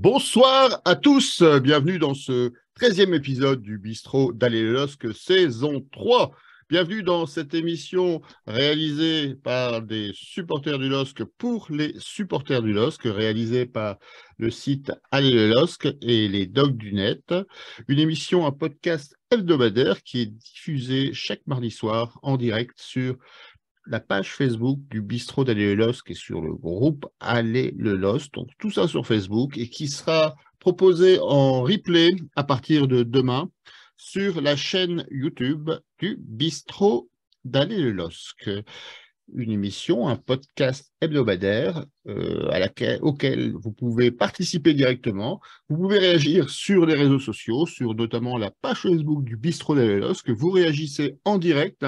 Bonsoir à tous, bienvenue dans ce 13e épisode du Bistrot d'Aller le LOSC, saison 3. Bienvenue dans cette émission réalisée par des supporters du LOSC pour les supporters du LOSC, réalisée par le site Aller le LOSC et les Dogs du Net. Une émission, un podcast hebdomadaire qui est diffusé chaque mardi soir en direct sur la page Facebook du Bistrot d'Aller le LOSC et sur le groupe Aller le LOSC, donc tout ça sur Facebook, et qui sera proposé en replay à partir de demain sur la chaîne YouTube du Bistrot d'Aller le LOSC. Une émission, un podcast hebdomadaire auquel vous pouvez participer directement. Vous pouvez réagir sur les réseaux sociaux, sur notamment la page Facebook du Bistrot d'Aller le LOSC. Vous réagissez en direct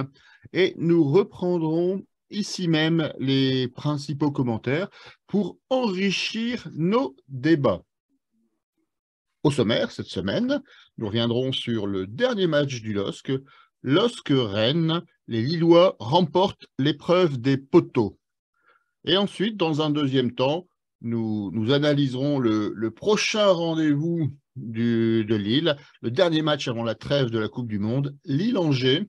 et nous reprendrons ici même les principaux commentaires pour enrichir nos débats. Au sommaire, cette semaine, nous reviendrons sur le dernier match du LOSC. LOSC-Rennes, les Lillois remportent l'épreuve des poteaux. Et ensuite, dans un deuxième temps, nous analyserons le prochain rendez-vous de Lille, le dernier match avant la trêve de la Coupe du Monde, Lille-Angers.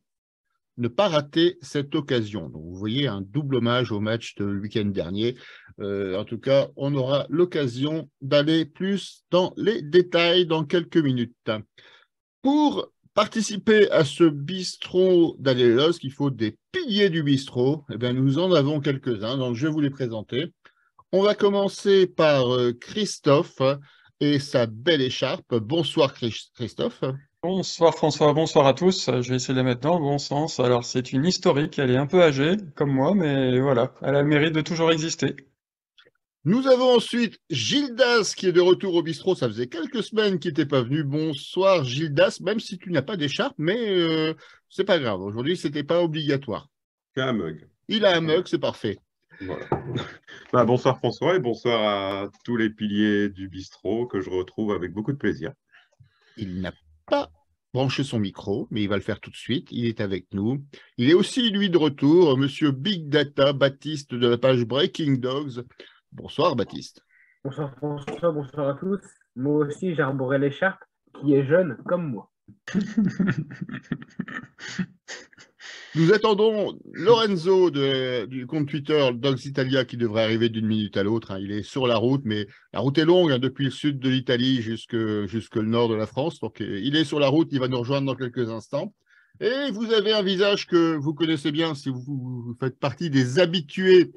Ne pas rater cette occasion. Donc, vous voyez un double hommage au match de week-end dernier. En tout cas, on aura l'occasion d'aller plus dans les détails dans quelques minutes. Pour participer à ce bistrot d'Aller le LOSC, il faut des piliers du bistrot. Eh bien, nous en avons quelques-uns, donc je vais vous les présenter. On va commencer par Christophe et sa belle écharpe. Bonsoir Christophe. Bonsoir François, bonsoir à tous. Je vais essayer de la mettre dans le bon sens. Alors, c'est une historique, elle est un peu âgée, comme moi, mais voilà, elle a le mérite de toujours exister. Nous avons ensuite Gildas qui est de retour au bistrot. Ça faisait quelques semaines qu'il n'était pas venu. Bonsoir Gildas, même si tu n'as pas d'écharpe, mais c'est pas grave. Aujourd'hui, c'était pas obligatoire. Un mug. Il a un mug, c'est parfait. Voilà. Bonsoir François et bonsoir à tous les piliers du bistrot que je retrouve avec beaucoup de plaisir. Il n'a pas branché son micro, mais il va le faire tout de suite. Il est avec nous. Il est aussi, lui, de retour, monsieur Big Data, Baptiste de la page Breaking Dogs. Bonsoir Baptiste. Bonsoir François, bonsoir à tous. Moi aussi, j'arborais l'écharpe qui est jeune comme moi. Nous attendons Lorenzo du compte Twitter Dogs Italia qui devrait arriver d'une minute à l'autre. Il est sur la route, mais la route est longue depuis le sud de l'Italie jusque le nord de la France. Donc il est sur la route, il va nous rejoindre dans quelques instants. Et vous avez un visage que vous connaissez bien si vous faites partie des habitués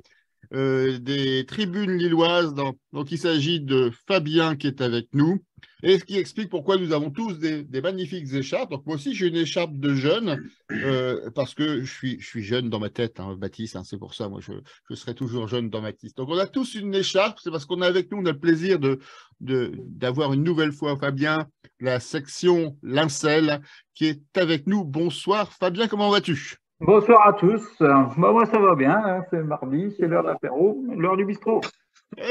des tribunes lilloises. Donc, il s'agit de Fabien qui est avec nous et ce qui explique pourquoi nous avons tous des magnifiques écharpes. Donc, moi aussi, j'ai une écharpe de jeune parce que je suis jeune dans ma tête, Baptiste. C'est pour ça, moi, je serai toujours jeune dans ma tête. Donc, on a tous une écharpe. C'est parce qu'on a avec nous, on a le plaisir d'avoir une nouvelle fois, Fabien, la section Lincel qui est avec nous. Bonsoir, Fabien, comment vas-tu? Bonsoir à tous. Moi, ça va bien. C'est mardi, c'est l'heure de l'apéro, l'heure du bistrot.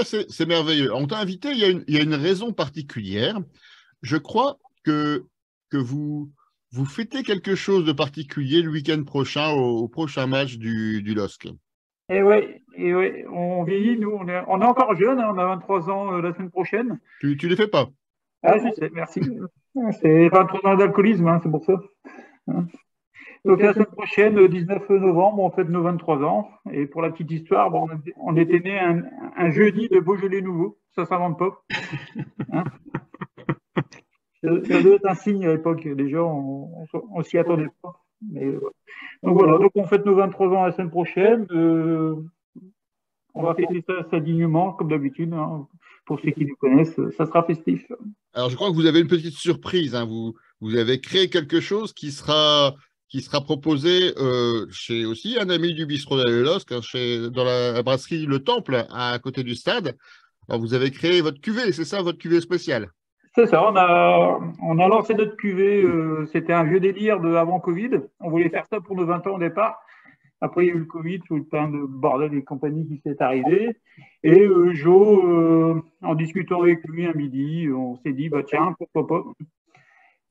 C'est merveilleux. On t'a invité, il y a une raison particulière. Je crois que vous fêtez quelque chose de particulier le week-end prochain, au prochain match du LOSC. Et ouais, on vieillit, nous, on est encore jeunes, on a 23 ans la semaine prochaine. Tu ne les fais pas? Ah, je sais, merci. C'est 23 ans d'alcoolisme, c'est pour ça. Donc la semaine prochaine, 19 novembre, on fête nos 23 ans. Et pour la petite histoire, on était né un jeudi de Beaujolais nouveau. Ça s'invente pas. Ça devait être un signe à l'époque. Les gens, on s'y attendait pas. Mais, donc voilà, donc on fête nos 23 ans la semaine prochaine. On va fêter ça dignement, comme d'habitude. Pour ceux qui nous connaissent, ça sera festif. Alors je crois que vous avez une petite surprise. Vous avez créé quelque chose qui sera proposé chez aussi un ami du bistrot d'Aller le LOSC, dans la brasserie Le Temple, à côté du stade. Alors, vous avez créé votre cuvée, c'est ça, votre cuvée spéciale? C'est ça, on a lancé notre cuvée, c'était un vieux délire avant Covid. On voulait faire ça pour nos 20 ans au départ. Après, il y a eu le Covid, tout le plein de bordel et compagnie qui s'est arrivé. Et Joe, en discutant avec lui un midi, on s'est dit, tiens, pourquoi pas.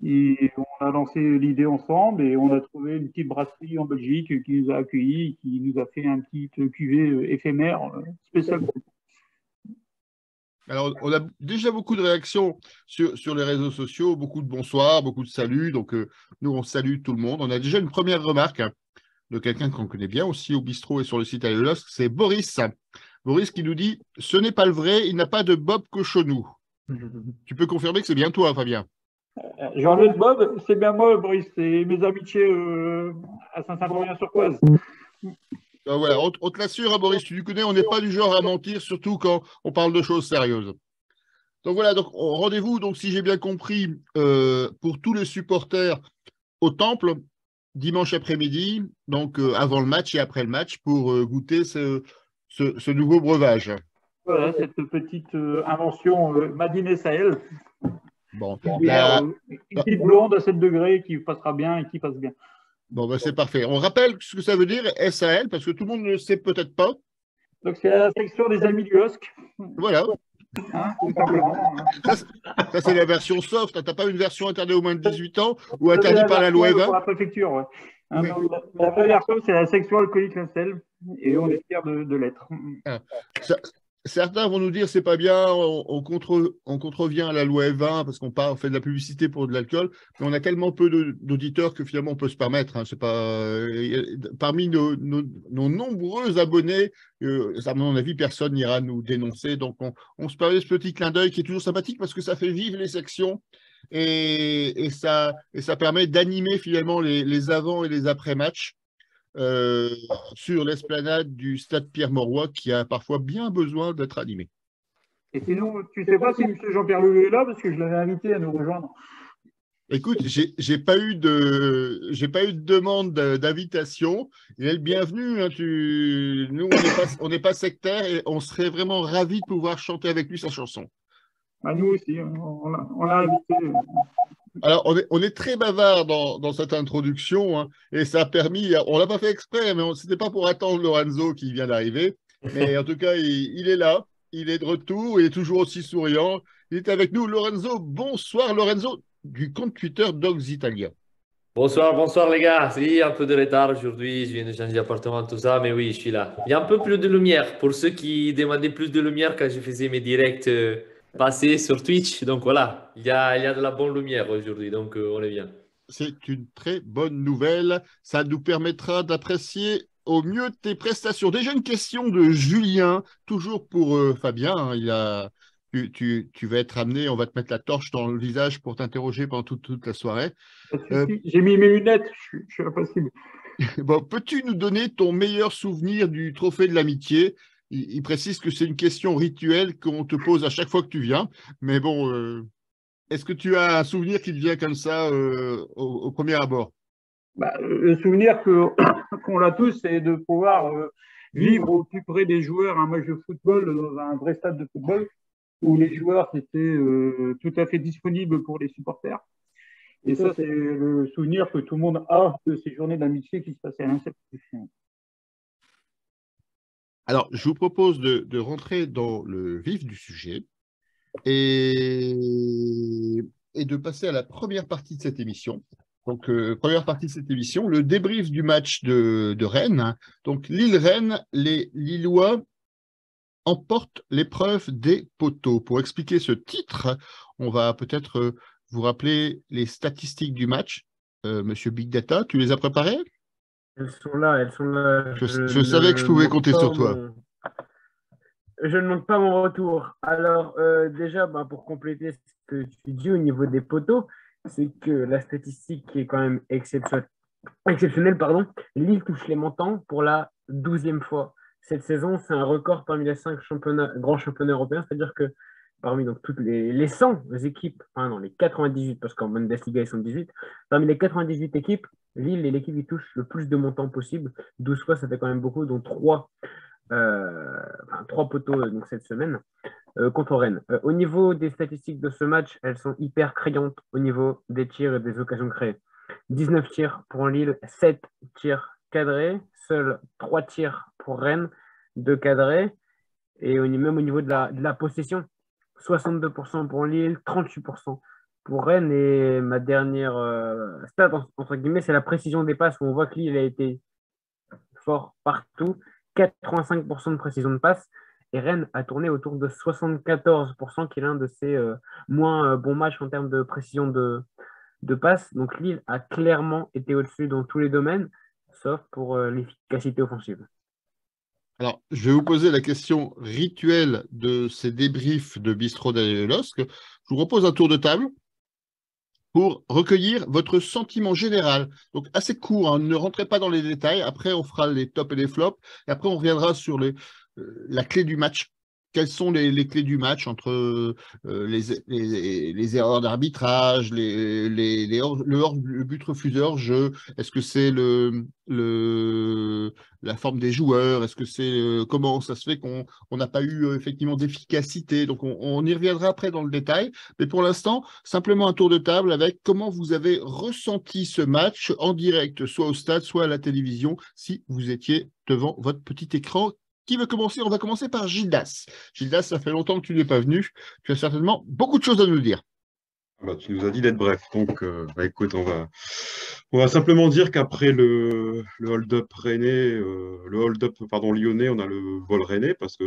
Et on a lancé l'idée ensemble et on a trouvé une petite brasserie en Belgique qui nous a accueillis, qui nous a fait un petit cuvée éphémère spécial. Alors, on a déjà beaucoup de réactions sur les réseaux sociaux, beaucoup de bonsoirs, beaucoup de saluts. Donc, nous, on salue tout le monde. On a déjà une première remarque de quelqu'un qu'on connaît bien aussi au bistrot et sur le site Allez le LOSC, c'est Boris. Boris qui nous dit « Ce n'est pas le vrai, il n'a pas de Bob Cochonou ». Tu peux confirmer que c'est bien toi, Fabien? Jean-Luc Bob, c'est bien moi, Brice. C'est mes amitiés à Saint-Symphorien-sur-Coise. Voilà, on te l'assure, hein, Boris, tu nous connais, on n'est pas du genre à mentir, surtout quand on parle de choses sérieuses. Donc voilà, donc rendez-vous, donc si j'ai bien compris, pour tous les supporters au Temple, dimanche après-midi, donc avant le match et après le match, pour goûter ce nouveau breuvage. Voilà, cette petite invention Madine et Sahel. Bon, Une bière, une petite blonde à 7 degrés qui passera bien et qui passe bien. Bon, ben c'est parfait. On rappelle ce que ça veut dire, SAL, parce que tout le monde ne le sait peut-être pas. Donc, c'est la section des amis du LOSC. Voilà. Hein, tout simplement. Ça c'est la version soft. Tu n'as pas une version interdite aux moins de 18 ans ou interdite par la loi Evin? Pour la préfecture, ouais. Hein, Oui. la vraie version, c'est la section alcoolique la sel, et on est fiers de l'être. Ah. Certains vont nous dire c'est pas bien, on contrevient à la loi Evin parce qu'on fait de la publicité pour de l'alcool, mais on a tellement peu d'auditeurs que finalement on peut se permettre. Hein, c'est pas, parmi nos nombreux abonnés, à mon avis, personne n'ira nous dénoncer. Donc on se permet ce petit clin d'œil qui est toujours sympathique parce que ça fait vivre les sections et ça permet d'animer finalement les avant et les après-matchs. Sur l'esplanade du stade Pierre-Mauroy qui a parfois bien besoin d'être animé. Et sinon, tu ne sais pas si M. Jean-Pierre Leleu est là parce que je l'avais invité à nous rejoindre. Écoute, j'ai pas eu de demande d'invitation. Il est le bienvenu. Hein, nous, on n'est pas sectaire et on serait vraiment ravis de pouvoir chanter avec lui sa chanson. Bah, nous aussi, on l'a invité. Alors, on est très bavard dans cette introduction, hein, et ça a permis, on ne l'a pas fait exprès, mais ce n'était pas pour attendre Lorenzo qui vient d'arriver. Mais en tout cas, il est là, il est de retour, il est toujours aussi souriant. Il est avec nous, Lorenzo. Bonsoir, Lorenzo, du compte Twitter Dogs Italia. Bonsoir les gars. Oui, un peu de retard aujourd'hui, je viens de changer d'appartement, tout ça, mais oui, je suis là. Il y a un peu plus de lumière pour ceux qui demandaient plus de lumière quand je faisais mes directs passés sur Twitch. Donc voilà, il y a de la bonne lumière aujourd'hui, donc on est bien. C'est une très bonne nouvelle. Ça nous permettra d'apprécier au mieux tes prestations. Déjà une question de Julien, toujours pour Fabien. Hein, tu vas être amené, on va te mettre la torche dans le visage pour t'interroger pendant toute la soirée. J'ai mis mes lunettes, je suis impassible. Bon, peux-tu nous donner ton meilleur souvenir du trophée de l'amitié? Il précise que c'est une question rituelle qu'on te pose à chaque fois que tu viens. Mais bon, est-ce que tu as un souvenir qui te vient comme ça au premier abord? Le souvenir qu'on a tous, c'est de pouvoir vivre au plus près des joueurs un match de football dans un vrai stade de football où les joueurs étaient tout à fait disponibles pour les supporters. Et ça, c'est le souvenir que tout le monde a de ces journées d'amitié qui se passaient à l'inception. Alors, je vous propose de rentrer dans le vif du sujet et de passer à la première partie de cette émission. Donc, première partie de cette émission, le débrief du match de Rennes. Donc, Lille-Rennes, les Lillois emportent l'épreuve des poteaux. Pour expliquer ce titre, on va peut-être vous rappeler les statistiques du match. Monsieur Big Data, tu les as préparées? Elles sont là, elles sont là. Je savais que je pouvais compter sur toi. Je ne manque pas mon retour. Alors, déjà, pour compléter ce que tu dis au niveau des poteaux, c'est que la statistique qui est quand même exceptionnelle, Lille touche les montants pour la 12e fois. Cette saison, c'est un record parmi les 5 grands championnats européens, c'est-à-dire que parmi donc, toutes les 100 équipes, enfin non, les 98, parce qu'en Bundesliga, ils sont 18, parmi les 98 équipes, Lille est l'équipe qui touche le plus de montants possible. 12 fois, ça fait quand même beaucoup, dont 3 poteaux donc, cette semaine contre Rennes. Au niveau des statistiques de ce match, elles sont hyper criantes au niveau des tirs et des occasions créées. 19 tirs pour Lille, 7 tirs cadrés, seuls 3 tirs pour Rennes, 2 cadrés. Et même au niveau de la possession, 62% pour Lille, 38% pour Rennes. Et ma dernière stat, entre guillemets, c'est la précision des passes où on voit que Lille a été fort partout. 85% de précision de passe et Rennes a tourné autour de 74%, qui est l'un de ses moins bons matchs en termes de précision de passe. Donc Lille a clairement été au-dessus dans tous les domaines, sauf pour l'efficacité offensive. Alors, je vais vous poser la question rituelle de ces débriefs de Bistrot d'Alain Losc. Je vous propose un tour de table pour recueillir votre sentiment général. Donc, assez court, hein, ne rentrez pas dans les détails. Après, on fera les tops et les flops. Et après, on reviendra sur la clé du match. Quelles sont les clés du match entre les erreurs d'arbitrage, le but refusé hors-jeu? Est-ce que c'est la forme des joueurs? Est-ce que c'est comment ça se fait qu'on n'a pas eu effectivement d'efficacité? Donc, on y reviendra après dans le détail. Mais pour l'instant, simplement un tour de table avec comment vous avez ressenti ce match en direct, soit au stade, soit à la télévision, si vous étiez devant votre petit écran. Qui veut commencer? On va commencer par Gildas. Gildas, ça fait longtemps que tu n'es pas venu. Tu as certainement beaucoup de choses à nous dire. Bah, tu nous as dit d'être bref. Donc, écoute, on va simplement dire qu'après le hold-up rennais, lyonnais, on a le vol rennais parce que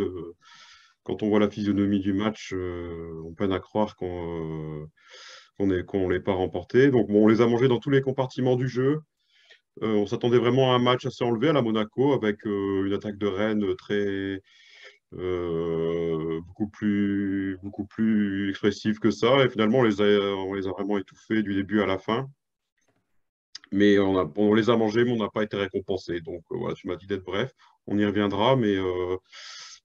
quand on voit la physionomie du match, on peine à croire qu'on ne l'ait pas remporté. Donc, bon, on les a mangés dans tous les compartiments du jeu. On s'attendait vraiment à un match assez enlevé à la Monaco avec une attaque de Rennes beaucoup plus expressive que ça. Et finalement, on les a vraiment étouffés du début à la fin. Mais on les a mangés, mais on n'a pas été récompensés. Donc voilà, tu m'as dit d'être bref. On y reviendra, mais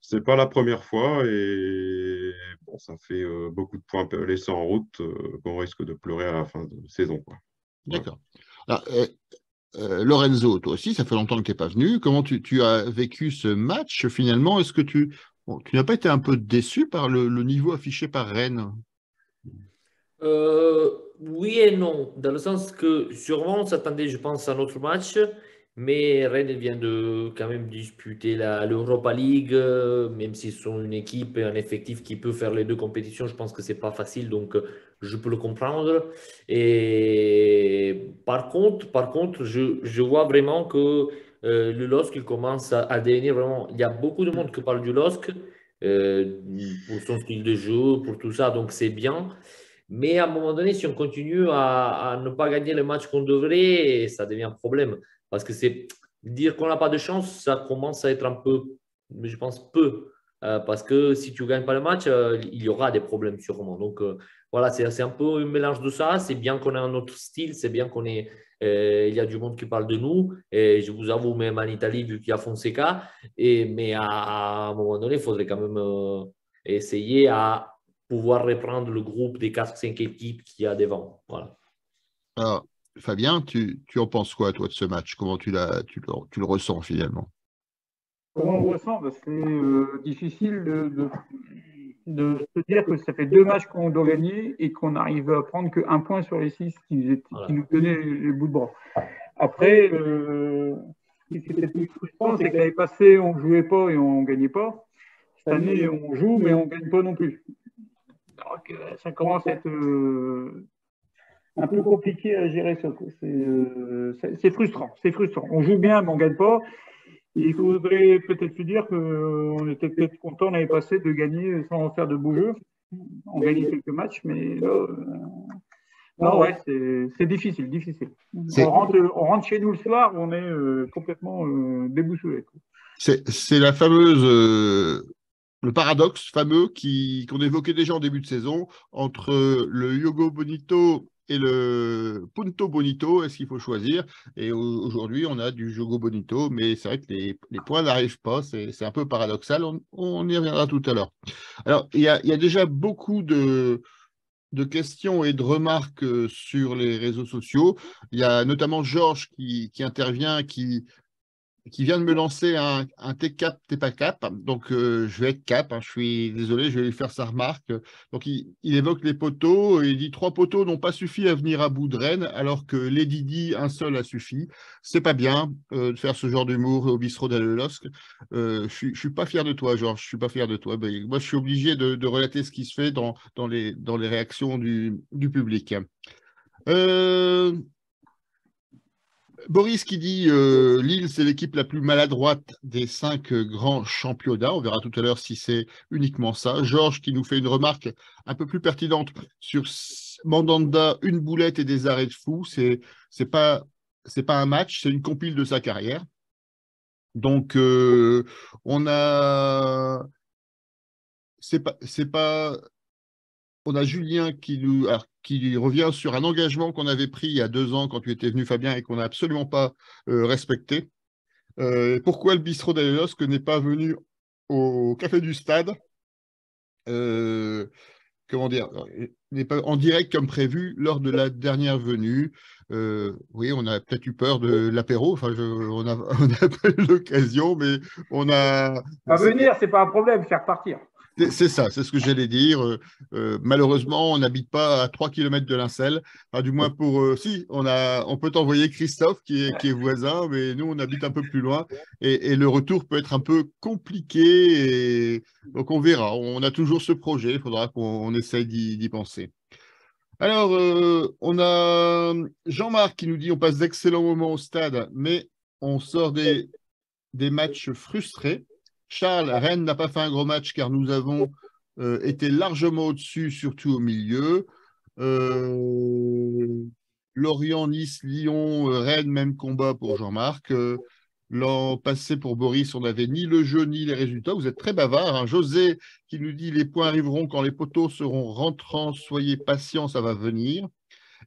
c'est pas la première fois. Et bon, ça fait beaucoup de points laissés en route qu'on risque de pleurer à la fin de saison, quoi. D'accord. Alors, Lorenzo, toi aussi, ça fait longtemps que tu n'es pas venu. Comment tu as vécu ce match finalement? Est-ce que tu n'as pas été un peu déçu par le niveau affiché par Rennes? Oui et non, dans le sens que sûrement on s'attendait, je pense, à un autre match, mais Rennes vient de quand même disputer l'Europa League, même s'ils sont une équipe et un effectif qui peut faire les deux compétitions, je pense que c'est pas facile, donc je peux le comprendre. Et par contre, je vois vraiment que le LOSC il commence à devenir vraiment. Il y a beaucoup de monde qui parle du LOSC pour son style de jeu, pour tout ça, donc c'est bien. Mais à un moment donné, si on continue à ne pas gagner le match qu'on devrait, ça devient un problème. Parce que c'est dire qu'on n'a pas de chance, ça commence à être un peu, mais je pense peu. Parce que si tu ne gagnes pas le match, il y aura des problèmes sûrement. Donc voilà, c'est un peu un mélange de ça. C'est bien qu'on ait un autre style, c'est bien qu'on ait, il y a du monde qui parle de nous. Et je vous avoue, même en Italie, vu qu'il y a Fonseca. Mais à un moment donné, il faudrait quand même essayer à pouvoir reprendre le groupe des 4-5 équipes qu'il y a devant. Voilà. Alors, Fabien, tu en penses quoi, toi, de ce match? Comment tu le ressens finalement? Comment on ressent? C'est difficile de se dire que ça fait 2 matchs qu'on doit gagner et qu'on n'arrive à prendre qu'un point sur les 6 qui nous tenaient les bouts de bras. Après, ce qui était plus frustrant, c'est que l'année passée, on ne jouait pas et on ne gagnait pas. Cette année, on joue, mais on ne gagne pas non plus. Donc, ça commence à être un peu compliqué à gérer ça. C'est frustrant, c'est frustrant. On joue bien, mais on ne gagne pas. Et il faudrait peut-être se dire qu'on était peut-être content l'année passée de gagner sans faire de beaux jeux. On gagnait quelques matchs, mais là, ouais, c'est difficile. On rentre chez nous le soir, on est complètement déboussolé. C'est la fameuse... le paradoxe fameux qu'on évoquait déjà en début de saison entre le Yogo Bonito et le Punto Bonito. Est-ce qu'il faut choisir? Et aujourd'hui, on a du Yogo Bonito, mais c'est vrai que les points n'arrivent pas. C'est un peu paradoxal. On y reviendra tout à l'heure. Alors, il y a déjà beaucoup de questions et de remarques sur les réseaux sociaux. Il y a notamment Georges qui intervient, qui vient de me lancer un t'es cap, t'es pas cap. Donc, je vais être cap. Je suis désolé, je vais lui faire sa remarque. Donc, il évoque les poteaux. Il dit 3 poteaux n'ont pas suffi à venir à bout de Rennes, alors que les Didi, un seul a suffi. C'est pas bien de faire ce genre d'humour au bistrot d'Alain Losc. Je suis pas fier de toi, Georges. Je suis pas fier de toi. Ben, moi, je suis obligé de relater ce qui se fait dans les réactions du public. Boris qui dit Lille, c'est l'équipe la plus maladroite des 5 grands championnats. On verra tout à l'heure si c'est uniquement ça. Georges qui nous fait une remarque un peu plus pertinente sur Mandanda, une boulette et des arrêts de fou. C'est pas un match, c'est une compile de sa carrière. Donc, on a. C'est pas. On a Julien qui revient sur un engagement qu'on avait pris il y a 2 ans quand tu étais venu, Fabien, et qu'on n'a absolument pas respecté. Pourquoi le bistrot d'Alelos n'est pas venu au Café du Stade comment dire, n'est pas en direct comme prévu lors de la dernière venue. Oui, on a peut-être eu peur de l'apéro. Enfin, on n'a pas eu l'occasion, mais on a. À venir, c'est pas un problème, faire partir. C'est ça, c'est ce que j'allais dire. Malheureusement, on n'habite pas à 3 km de Lincel. Enfin, du moins pour. Si, on peut t'envoyer Christophe qui est voisin, mais nous, on habite un peu plus loin. Et le retour peut être un peu compliqué. Donc, on verra. On a toujours ce projet. Il faudra qu'on essaye d'y penser. Alors, on a Jean-Marc qui nous dit on passe d'excellents moments au stade, mais on sort des matchs frustrés. Charles, Rennes n'a pas fait un gros match car nous avons été largement au-dessus, surtout au milieu. Lorient, Nice, Lyon, Rennes, même combat pour Jean-Marc. L'an passé pour Boris, on n'avait ni le jeu ni les résultats. Vous êtes très bavard, hein. José qui nous dit les points arriveront quand les poteaux seront rentrants. Soyez patients, ça va venir.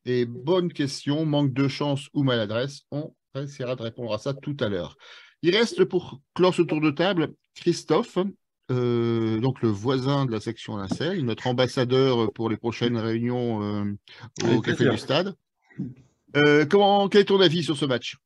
Et bonne question, manque de chance ou maladresse. On essaiera de répondre à ça tout à l'heure. Il reste pour clore ce tour de table Christophe, donc le voisin de la section Lincel, notre ambassadeur pour les prochaines réunions au Café du Stade. Quel est ton avis sur ce match?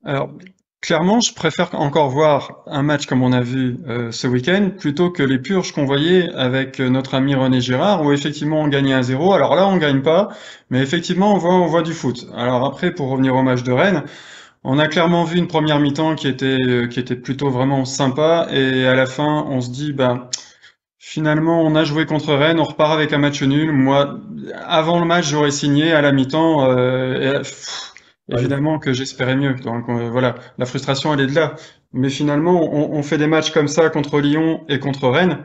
Alors, clairement, je préfère encore voir un match comme on a vu ce week-end plutôt que les purges qu'on voyait avec notre ami René Girard où effectivement on gagnait 1-0. Alors là, on gagne pas, mais effectivement, on voit du foot. Alors après, pour revenir au match de Rennes, on a clairement vu une première mi-temps qui était plutôt vraiment sympa et à la fin, on se dit, bah, finalement, on a joué contre Rennes, on repart avec un match nul. Moi, avant le match, j'aurais signé à la mi-temps. Évidemment que j'espérais mieux. Donc voilà, la frustration, elle est de là. Mais finalement, on fait des matchs comme ça contre Lyon et contre Rennes.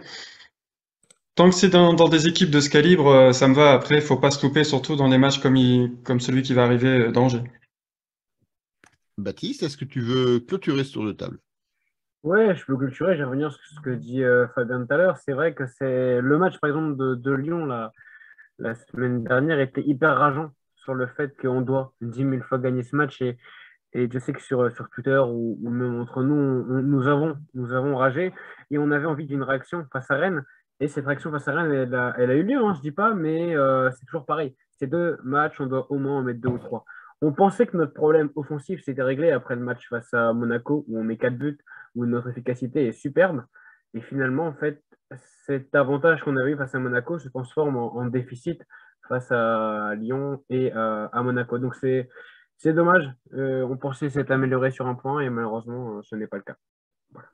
Tant que c'est dans des équipes de ce calibre, ça me va. Après, il faut pas se louper, surtout dans des matchs comme celui qui va arriver d'Angers. Baptiste, est-ce que tu veux clôturer ce tour de table? Ouais, je peux clôturer, je vais revenir sur ce que dit Fabien tout à l'heure. C'est vrai que c'est le match, par exemple, de Lyon la semaine dernière était hyper rageant sur le fait qu'on doit 10 000 fois gagner ce match. Et je sais que sur Twitter ou même entre nous, nous avons ragé et on avait envie d'une réaction face à Rennes. Et cette réaction face à Rennes, elle a eu lieu, hein, je dis pas, mais c'est toujours pareil. Ces 2 matchs, on doit au moins en mettre 2 ou 3. On pensait que notre problème offensif s'était réglé après le match face à Monaco, où on met 4 buts, où notre efficacité est superbe. Et finalement, en fait, cet avantage qu'on avait eu face à Monaco se transforme en déficit face à Lyon et à Monaco. Donc c'est dommage. On pensait s'être amélioré sur un point et malheureusement, ce n'est pas le cas. Voilà.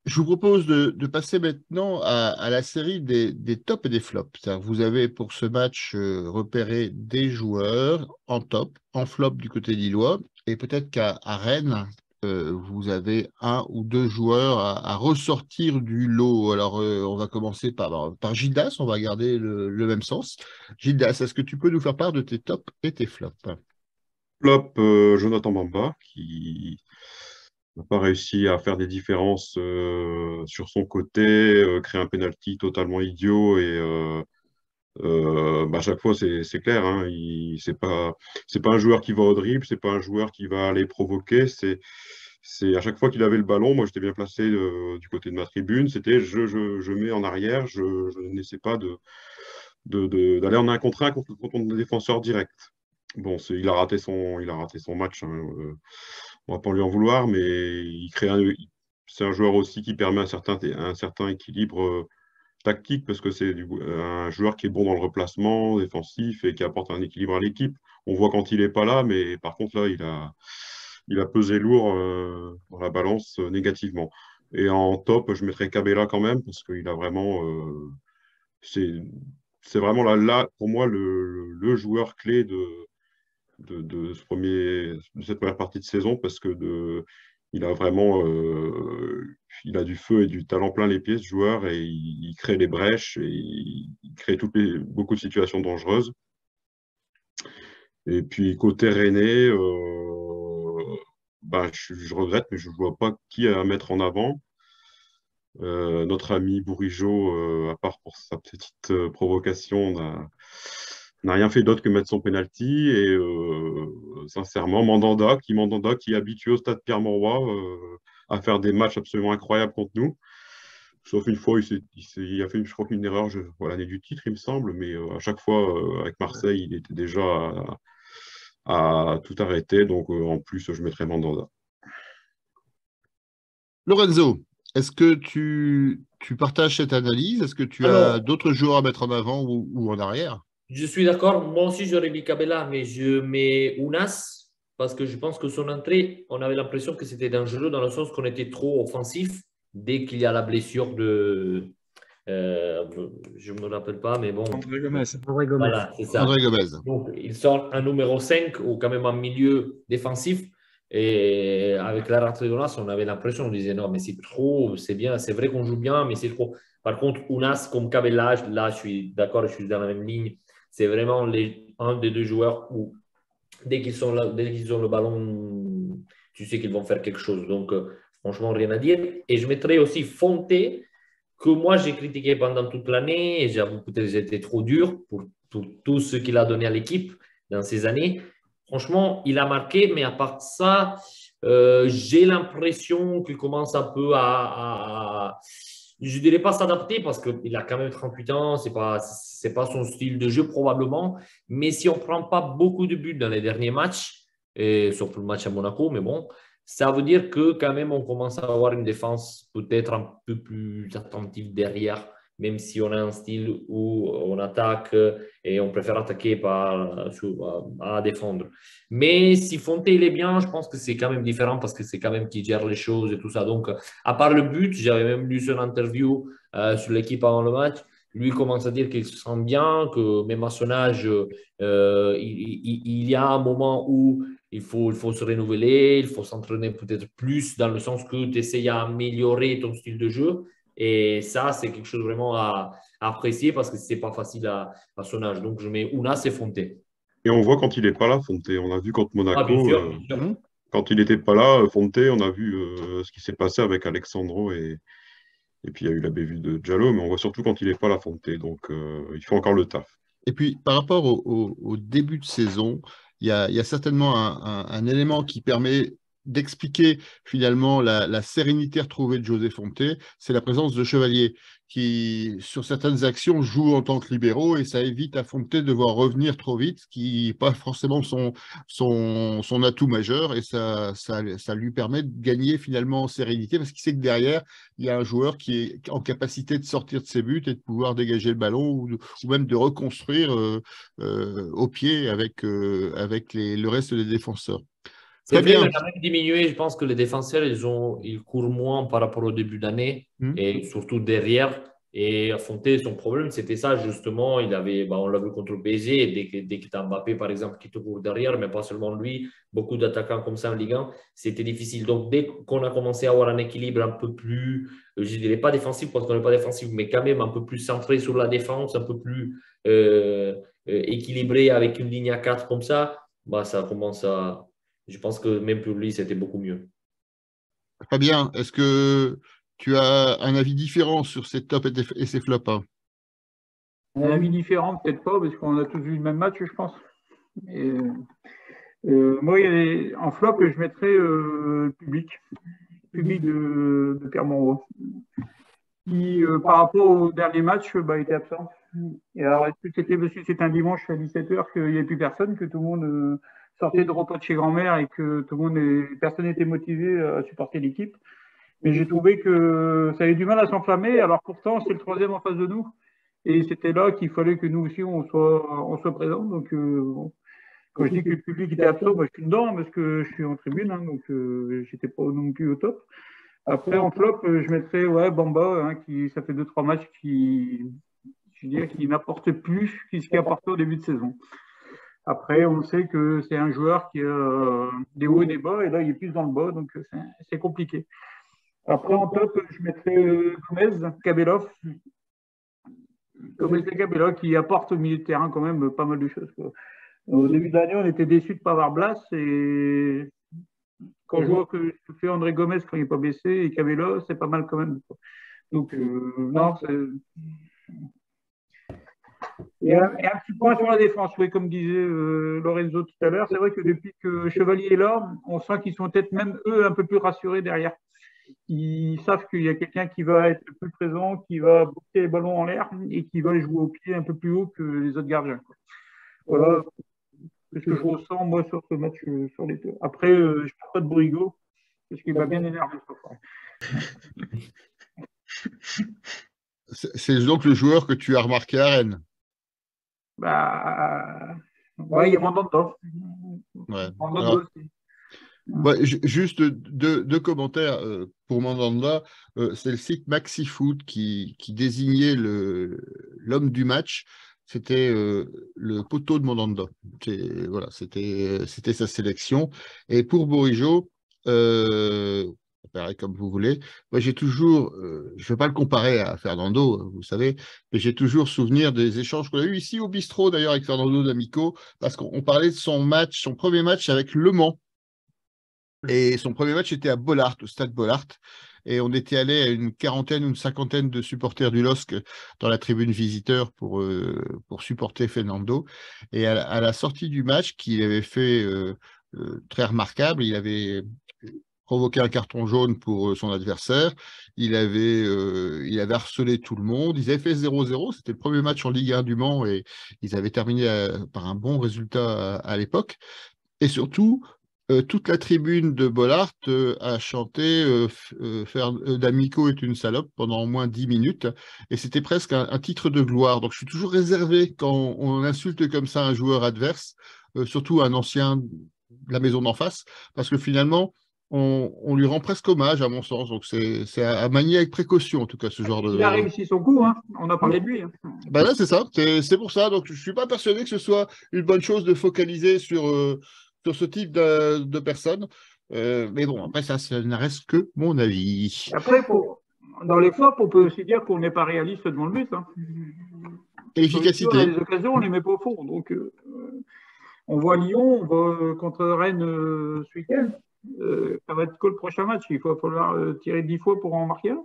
Je vous propose de passer maintenant à la série des tops et des flops. Vous avez pour ce match repéré des joueurs en top, en flop du côté lillois, et peut-être qu'à Rennes, vous avez 1 ou 2 joueurs à ressortir du lot. Alors, on va commencer par Gildas, on va garder le même sens. Gildas, est-ce que tu peux nous faire part de tes tops et tes flops? Flop, Jonathan Bamba, qui n'a pas réussi à faire des différences sur son côté, créer un penalty totalement idiot et à chaque fois c'est clair, hein, c'est pas un joueur qui va au dribble, c'est pas un joueur qui va aller provoquer, c'est à chaque fois qu'il avait le ballon, moi j'étais bien placé du côté de ma tribune, c'était je mets en arrière, je n'essaie pas d'aller en 1 contre 1 contre le défenseur direct. Bon, il a raté son match, hein, on va pas lui en vouloir, mais c'est un joueur aussi qui permet un certain équilibre tactique parce que c'est un joueur qui est bon dans le replacement défensif et qui apporte un équilibre à l'équipe. On voit quand il n'est pas là, mais par contre là, il a pesé lourd dans la balance négativement. Et en top, je mettrais Cabella quand même parce qu'il a vraiment, c'est vraiment là pour moi le joueur clé de cette première partie de saison parce que il a vraiment il a du feu et du talent plein les pieds, ce joueur, et il crée les brèches et il crée beaucoup de situations dangereuses. Et puis côté Rennais, je regrette, mais je ne vois pas qui à mettre en avant. Notre ami Bourigeaud, à part pour sa petite provocation, n'a rien fait d'autre que mettre son penalty. Et sincèrement, Mandanda qui est habitué au stade Pierre-Mauroy à faire des matchs absolument incroyables contre nous. Sauf une fois, il a fait, je crois, une erreur l'année du titre, il me semble. Mais à chaque fois, avec Marseille, il était déjà à tout arrêter. Donc, en plus, je mettrais Mandanda. Lorenzo, est-ce que tu partages cette analyse? Est-ce que tu as d'autres joueurs à mettre en avant ou en arrière? Je suis d'accord. Moi aussi, j'aurais mis Cabella, mais je mets Ounas parce que je pense que son entrée, on avait l'impression que c'était dangereux dans le sens qu'on était trop offensif dès qu'il y a la blessure de. Je ne me rappelle pas, mais bon. André Gomez. Voilà, c'est ça. André Gomez. Donc, il sort un numéro 5 ou quand même un milieu défensif. Et avec la rentrée de Ounas, on avait l'impression, on disait non, mais c'est trop, c'est bien, c'est vrai qu'on joue bien, mais c'est trop. Par contre, Ounas comme Cabella, là, je suis d'accord, je suis dans la même ligne. C'est vraiment un des deux joueurs où dès qu'ils ont le ballon, tu sais qu'ils vont faire quelque chose. Donc, franchement, rien à dire. Et je mettrais aussi Fonté, que moi, j'ai critiqué pendant toute l'année. Et j'avoue peut-être que j'étais trop dur pour tout ce qu'il a donné à l'équipe dans ces années. Franchement, il a marqué, mais à part ça, j'ai l'impression qu'il commence un peu je ne dirais pas s'adapter parce qu'il a quand même 38 ans, ce n'est pas son style de jeu probablement. Mais si on ne prend pas beaucoup de buts dans les derniers matchs, et surtout le match à Monaco, mais bon, ça veut dire que quand même on commence à avoir une défense peut-être un peu plus attentive derrière, même si on a un style où on attaque et on préfère attaquer à défendre. Mais si Fonte il est bien, je pense que c'est quand même différent parce que c'est quand même qui gère les choses et tout ça. Donc, à part le but, j'avais même lu son interview sur l'équipe avant le match. Lui commence à dire qu'il se sent bien, que même à son âge, il y a un moment où il faut se renouveler, il faut s'entraîner peut-être plus dans le sens que tu essayes d'améliorer ton style de jeu. Et ça, c'est quelque chose vraiment à apprécier parce que ce n'est pas facile à son âge. Donc, je mets Ounas et Fonte. Et on voit quand il n'est pas là, Fonte. On a vu contre Monaco, bien sûr. Quand il n'était pas là, Fonte, on a vu ce qui s'est passé avec Alexandro et puis il y a eu la bévue de Diallo, mais on voit surtout quand il n'est pas là, Fonte. Donc, il faut encore le taf. Et puis, par rapport au début de saison, il y a certainement un élément qui permet d'expliquer finalement la sérénité retrouvée de José Fonte, c'est la présence de Chevalier qui, sur certaines actions, joue en tant que libéraux et ça évite à Fonte de devoir revenir trop vite, ce qui n'est pas forcément son atout majeur et ça lui permet de gagner finalement en sérénité parce qu'il sait que derrière, il y a un joueur qui est en capacité de sortir de ses buts et de pouvoir dégager le ballon ou même de reconstruire au pied avec le reste des défenseurs. C'est vrai, mais quand même diminué. Je pense que les défenseurs, ils courent moins par rapport au début d'année et surtout derrière. Et à Fonte, son problème, c'était ça justement. On l'a vu contre le PSG. Dès que tu as Mbappé, par exemple, qui te court derrière, mais pas seulement lui, beaucoup d'attaquants comme ça en Ligue 1, c'était difficile. Donc, dès qu'on a commencé à avoir un équilibre un peu plus, je ne dirais pas défensif parce qu'on n'est pas défensif, mais quand même un peu plus centré sur la défense, un peu plus équilibré avec une ligne à 4 comme ça, ça commence à. Je pense que même pour lui, c'était beaucoup mieux. Fabien, est-ce que tu as un avis différent sur ces tops et ces flops? Un avis différent, peut-être pas, parce qu'on a tous vu le même match, je pense. Et, moi, en flop, je mettrais le public de Pierre-Mauroy, qui, par rapport au dernier match, était absent. Et alors, est-ce que c'était parce que c'était un dimanche à 17h qu'il n'y avait plus personne, que tout le monde sortait de repas de chez grand-mère et que personne n'était motivé à supporter l'équipe. Mais j'ai trouvé que ça avait du mal à s'enflammer, alors pourtant c'est le troisième en face de nous. Et c'était là qu'il fallait que nous aussi on soit présents. Donc quand je dis que le public était absent, je suis dedans parce que je suis en tribune, donc j'étais pas non plus au top. Après en flop, je mettrais Bamba, ça fait 2-3 matchs qui n'apporte plus ce qu'il apportait au début de saison. Après, on sait que c'est un joueur qui a des hauts et des bas, et là, il est plus dans le bas, donc c'est compliqué. Après, en top, je mettrais Gomez, Kabelov. Gomez et Kabelov qui apportent au milieu de terrain quand même pas mal de choses, quoi. Au début de l'année, on était déçus de ne pas avoir Blas, et quand je vois que fait André Gomez quand il n'est pas blessé, et Kabelov, c'est pas mal quand même, quoi. Donc, non, et un petit point sur la défense, oui, comme disait Lorenzo tout à l'heure, c'est vrai que depuis que Chevalier est là, on sent qu'ils sont peut-être même eux un peu plus rassurés derrière. Ils savent qu'il y a quelqu'un qui va être plus présent, qui va boucler les ballons en l'air et qui va jouer au pied un peu plus haut que les autres gardiens, quoi. Voilà ce que je ressens moi sur ce match sur les deux. Après, je ne parle pas de Bourigo, parce qu'il va bien énerver ce soir. C'est donc le joueur que tu as remarqué à Rennes. Bah, ouais, il y a Mandanda. Ouais. Mandanda Alors, aussi. ouais, juste deux commentaires pour Mandanda. C'est le site MaxiFoot qui désignait l'homme du match. C'était le poteau de Mandanda. Voilà, c'était sa sélection. Et pour Bourigeaud, pareil comme vous voulez, moi j'ai toujours, je ne vais pas le comparer à Fernando, vous savez, mais j'ai toujours souvenir des échanges qu'on a eu ici au bistrot d'ailleurs avec Fernando D'Amico, parce qu'on parlait de son premier match avec Le Mans. Et son premier match était à Bollaert, au stade Bollaert. Et on était allé à une quarantaine ou une cinquantaine de supporters du LOSC dans la tribune visiteur pour supporter Fernando. Et à la sortie du match, qu'il avait fait très remarquable, il avait provoqué un carton jaune pour son adversaire. Il avait harcelé tout le monde. Ils avaient fait 0-0. C'était le premier match en Ligue 1 du Mans et ils avaient terminé par un bon résultat à l'époque. Et surtout, toute la tribune de Bollaert a chanté D'Amico est une salope pendant au moins 10 minutes. Et c'était presque un titre de gloire. Donc, je suis toujours réservé quand on insulte comme ça un joueur adverse, surtout un ancien de la maison d'en face, parce que finalement, on lui rend presque hommage, à mon sens. Donc, c'est à manier avec précaution, en tout cas, ce genre de... Il a réussi son coup, hein. On a parlé de lui, hein. Ben là, c'est ça. C'est pour ça. Donc, je ne suis pas persuadé que ce soit une bonne chose de focaliser sur ce type de personnes. Mais bon, après, ça ne reste que mon avis. Après, dans les flops, on peut aussi dire qu'on n'est pas réaliste devant le but, hein. Et l'efficacité. On a des occasions, on ne les met pas au fond. Donc, on voit Lyon, on voit contre Rennes ce week-end. Ça va être que le prochain match. Il va falloir tirer 10 fois pour en marquer un.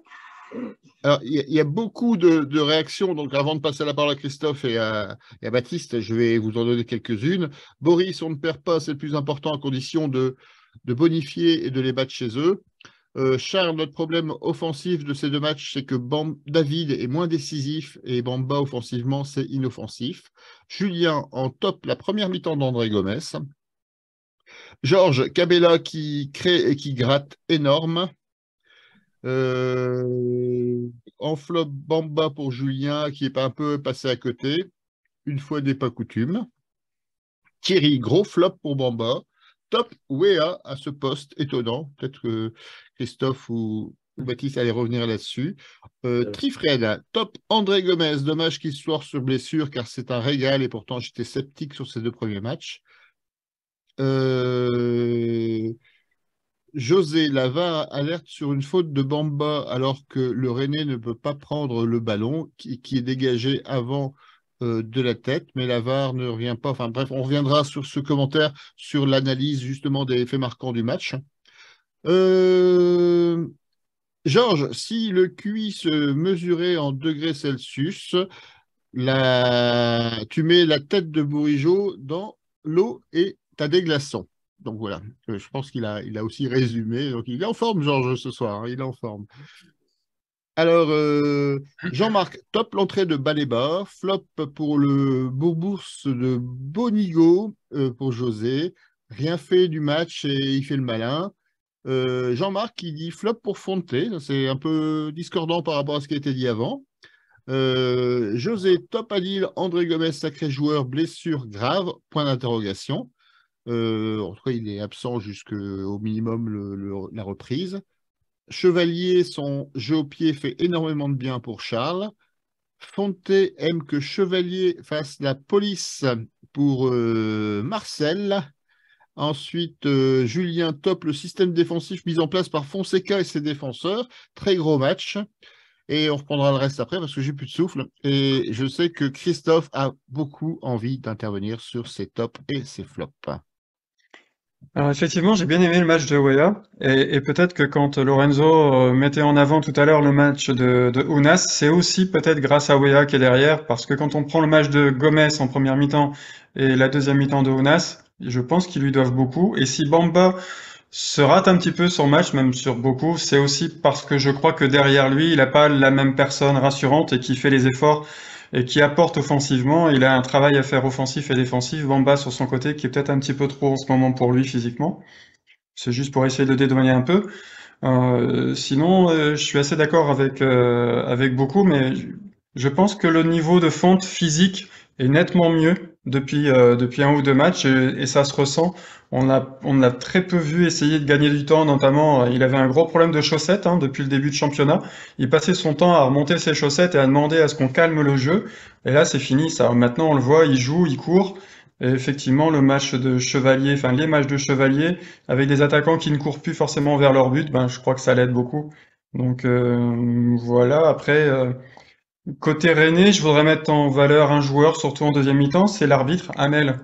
Alors, il y a beaucoup de réactions. Donc, avant de passer la parole à Christophe et à Baptiste, je vais vous en donner quelques-unes. Boris, on ne perd pas, c'est le plus important à condition de bonifier et de les battre chez eux. Charles, notre problème offensif de ces deux matchs, c'est que David est moins décisif et Bamba, offensivement, c'est inoffensif. Julien, en top, la première mi-temps d'André Gomez. Georges, Cabella qui crée et qui gratte énorme. En flop, Bamba pour Julien, qui est un peu passé à côté. Une fois n'est pas coutume. Thierry, gros flop pour Bamba. Top, Wea à ce poste, étonnant. Peut-être que Christophe ou Baptiste allaient revenir là-dessus. Trifred, top, André Gomez. Dommage qu'il soit sur blessure, car c'est un régal, et pourtant j'étais sceptique sur ces deux premiers matchs. José, la VAR alerte sur une faute de Bamba alors que le Rennais ne peut pas prendre le ballon qui est dégagé avant de la tête, mais la VAR ne revient pas. Enfin bref, on reviendra sur ce commentaire, sur l'analyse justement des faits marquants du match. Georges, si le QI se mesurait en degrés Celsius, tu mets la tête de Bourigeaud dans l'eau et tu as des glaçons. Donc voilà, je pense qu'il a aussi résumé. Donc il est en forme, Georges, ce soir, hein, il est en forme. Alors, Jean-Marc, top l'entrée de Baléba, flop pour le Bourbourse de Bonigo pour José, rien fait du match et il fait le malin. Jean-Marc qui dit flop pour Fonté, c'est un peu discordant par rapport à ce qui a été dit avant. José, top à Lille, André Gomez, sacré joueur, blessure grave, point d'interrogation. En tout cas, il est absent jusqu'au minimum la reprise. Chevalier, son jeu au pied fait énormément de bien pour Charles. Fonté aime que Chevalier fasse la police pour Marcel. Ensuite, Julien top le système défensif mis en place par Fonseca et ses défenseurs. Très gros match. Et on reprendra le reste après parce que j'ai plus de souffle. Et je sais que Christophe a beaucoup envie d'intervenir sur ses tops et ses flops. Alors effectivement, j'ai bien aimé le match de Weah et peut-être que quand Lorenzo mettait en avant tout à l'heure le match de Ounas, c'est aussi peut-être grâce à Weah qui est derrière parce que quand on prend le match de Gomez en première mi-temps et la deuxième mi-temps de Ounas, je pense qu'ils lui doivent beaucoup et si Bamba se rate un petit peu son match, même sur beaucoup, c'est aussi parce que je crois que derrière lui, il n'a pas la même personne rassurante et qui fait les efforts et qui apporte offensivement. Il a un travail à faire offensif et défensif. Bamba sur son côté, qui est peut-être un petit peu trop en ce moment pour lui physiquement. C'est juste pour essayer de le dédouaner un peu. Sinon, je suis assez d'accord avec beaucoup, mais je pense que le niveau de fonte physique est nettement mieux depuis un ou deux matchs et ça se ressent. On l'a très peu vu essayer de gagner du temps, notamment il avait un gros problème de chaussettes depuis le début de championnat. Il passait son temps à remonter ses chaussettes et à demander à ce qu'on calme le jeu. Et là, c'est fini. Ça, maintenant, on le voit, il joue, il court. Et effectivement, le match de Chevalier, enfin les matchs de Chevalier, avec des attaquants qui ne courent plus forcément vers leur but, ben, je crois que ça l'aide beaucoup. Donc voilà, après, côté Rennais, je voudrais mettre en valeur un joueur, surtout en deuxième mi-temps, c'est l'arbitre, Hamel.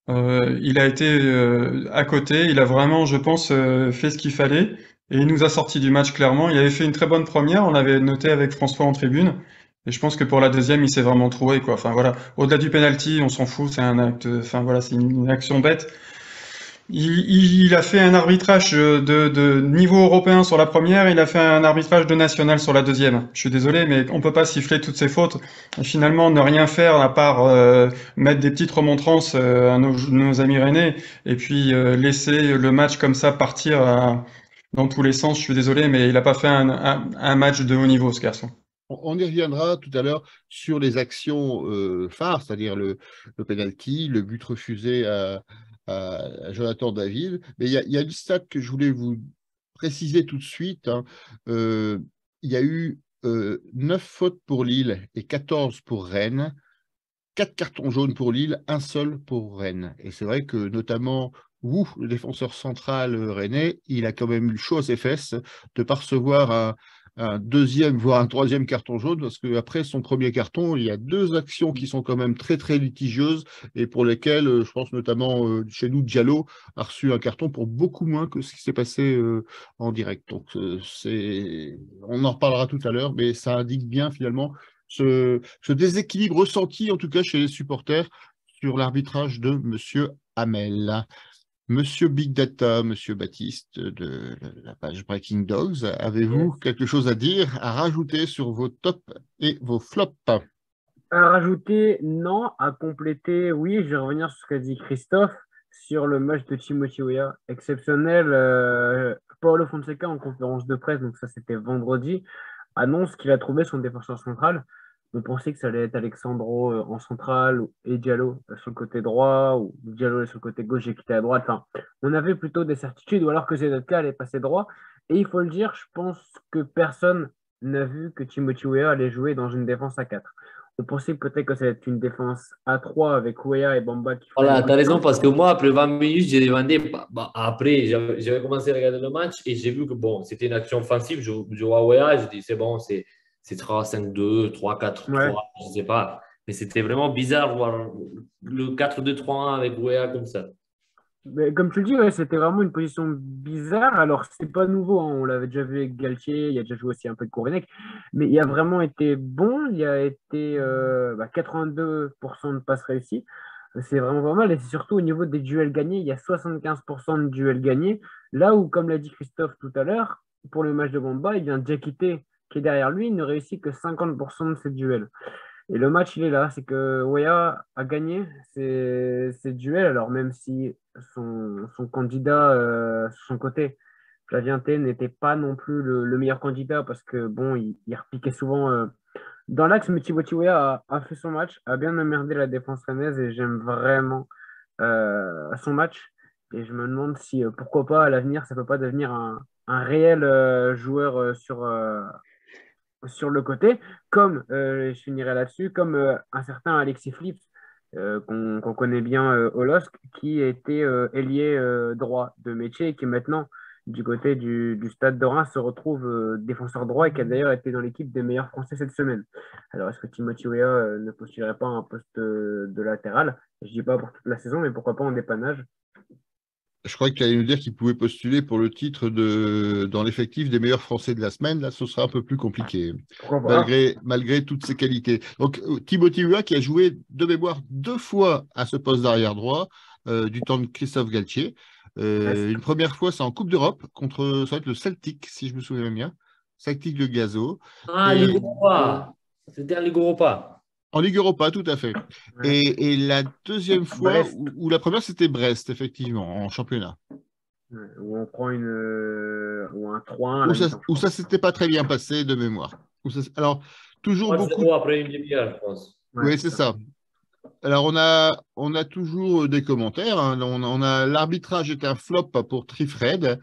Il a été à côté, il a vraiment, je pense, fait ce qu'il fallait, et il nous a sorti du match clairement. Il avait fait une très bonne première, on l'avait noté avec François en tribune, et je pense que pour la deuxième, il s'est vraiment trouvé, quoi. Enfin voilà, au-delà du penalty, on s'en fout, c'est un acte, enfin voilà, c'est une action bête. Il a fait un arbitrage de niveau européen sur la première, il a fait un arbitrage de national sur la deuxième. Je suis désolé, mais on peut pas siffler toutes ces fautes. Et finalement, ne rien faire à part mettre des petites remontrances à nos amis rennais et puis laisser le match comme ça partir dans tous les sens. Je suis désolé, mais il a pas fait un match de haut niveau, ce garçon. On y reviendra tout à l'heure sur les actions phares, c'est-à-dire le penalty, le but refusé à Jonathan David. Mais il y a une stat que je voulais vous préciser tout de suite. Il y a eu 9 fautes pour Lille et 14 pour Rennes. 4 cartons jaunes pour Lille, un seul pour Rennes. Et c'est vrai que notamment Wu, le défenseur central rennais, il a quand même eu chaud à ses fesses de ne pas recevoir un deuxième, voire un troisième carton jaune, parce qu'après son premier carton, il y a deux actions qui sont quand même très très litigieuses et pour lesquelles, je pense notamment chez nous, Diallo a reçu un carton pour beaucoup moins que ce qui s'est passé en direct. Donc on en reparlera tout à l'heure, mais ça indique bien finalement ce déséquilibre ressenti, en tout cas chez les supporters, sur l'arbitrage de M. Hamel. Monsieur Big Data, Monsieur Baptiste de la page Breaking Dogs, avez-vous quelque chose à dire, à rajouter sur vos tops et vos flops? À rajouter, non. À compléter, oui. Je vais revenir sur ce qu'a dit Christophe sur le match de Timothy Weah. Exceptionnel. Paulo Fonseca en conférence de presse, donc ça c'était vendredi, annonce qu'il a trouvé son défenseur central. On pensait que ça allait être Alexandro en centrale et Diallo sur le côté droit, ou Diallo sur le côté gauche et quitté à droite. Enfin, on avait plutôt des certitudes, ou alors que Zedatka allait passer droit. Et il faut le dire, je pense que personne n'a vu que Timothy Weah allait jouer dans une défense à 4. On pensait peut-être que ça allait être une défense à 3 avec Weah et Bamba qui feraient Voilà, le tu as raison, milieu. parce que moi, après 20 minutes, j'ai demandé. Après, j'avais commencé à regarder le match et j'ai vu que bon, c'était une action offensive. Je vois Weah, je dis c'est bon, c'est 3-5-2, 3-4-3, Ouais. je ne sais pas. Mais c'était vraiment bizarre de voir le 4-2-3-1 avec Weah comme ça. Mais comme tu le dis, ouais, c'était vraiment une position bizarre. Alors, c'est pas nouveau, hein, on l'avait déjà vu avec Galtier, il a déjà joué aussi un peu de Gourvenec, mais il a vraiment été bon. Il a été 82% de passes réussies. C'est vraiment pas mal. Et c'est surtout au niveau des duels gagnés, il y a 75% de duels gagnés. Là où, comme l'a dit Christophe tout à l'heure, pour le match de Bamba, il vient Diakité qui est derrière lui, il ne réussit que 50% de ses duels. Et le match, il est là. C'est que Weah a gagné ses duels. Alors, même si son candidat, sur son côté, Flavien T, n'était pas non plus le meilleur candidat parce que, bon, il repiquait souvent dans l'axe. Mais Thibauti Weah a fait son match, a bien emmerdé la défense rennaise et j'aime vraiment son match. Et je me demande si, pourquoi pas, à l'avenir, ça peut pas devenir un réel joueur sur le côté, comme je finirai là-dessus, comme un certain Alexis Flips, qu'on connaît bien au LOSC, qui était ailier droit de métier et qui maintenant, du côté du Stade de Reims, se retrouve défenseur droit et qui a d'ailleurs été dans l'équipe des meilleurs Français cette semaine. Alors, est-ce que Timothy Weah ne postulerait pas à un poste de latéral? Je dis pas pour toute la saison, mais pourquoi pas en dépannage? Je crois que tu allais nous dire qu'il pouvait postuler pour le titre dans l'effectif des meilleurs Français de la semaine. Là, ce sera un peu plus compliqué, Pourquoi pas? malgré toutes ses qualités. Donc, Timothy Weah qui a joué de mémoire 2 fois à ce poste d'arrière droit du temps de Christophe Galtier. Une première fois, c'est en Coupe d'Europe contre, ça va être le Celtic, si je me souviens bien. Celtic de Gazo. Ah, Et Ligue Europa. C'était en Ligue Europa. en Ligue Europa, tout à fait. Ouais. Et la deuxième fois, Brest. ou la première, c'était Brest, effectivement, en championnat. Ouais, où on prend ou un 3-1 à la mi-temps. Où ça s'était pas très bien passé de mémoire. Alors, toujours beaucoup. 3-0 après une demi-heure, je pense. Ouais, Oui, c'est ça. Alors, on a toujours des commentaires, hein. On a l'arbitrage est un flop pour Trifred.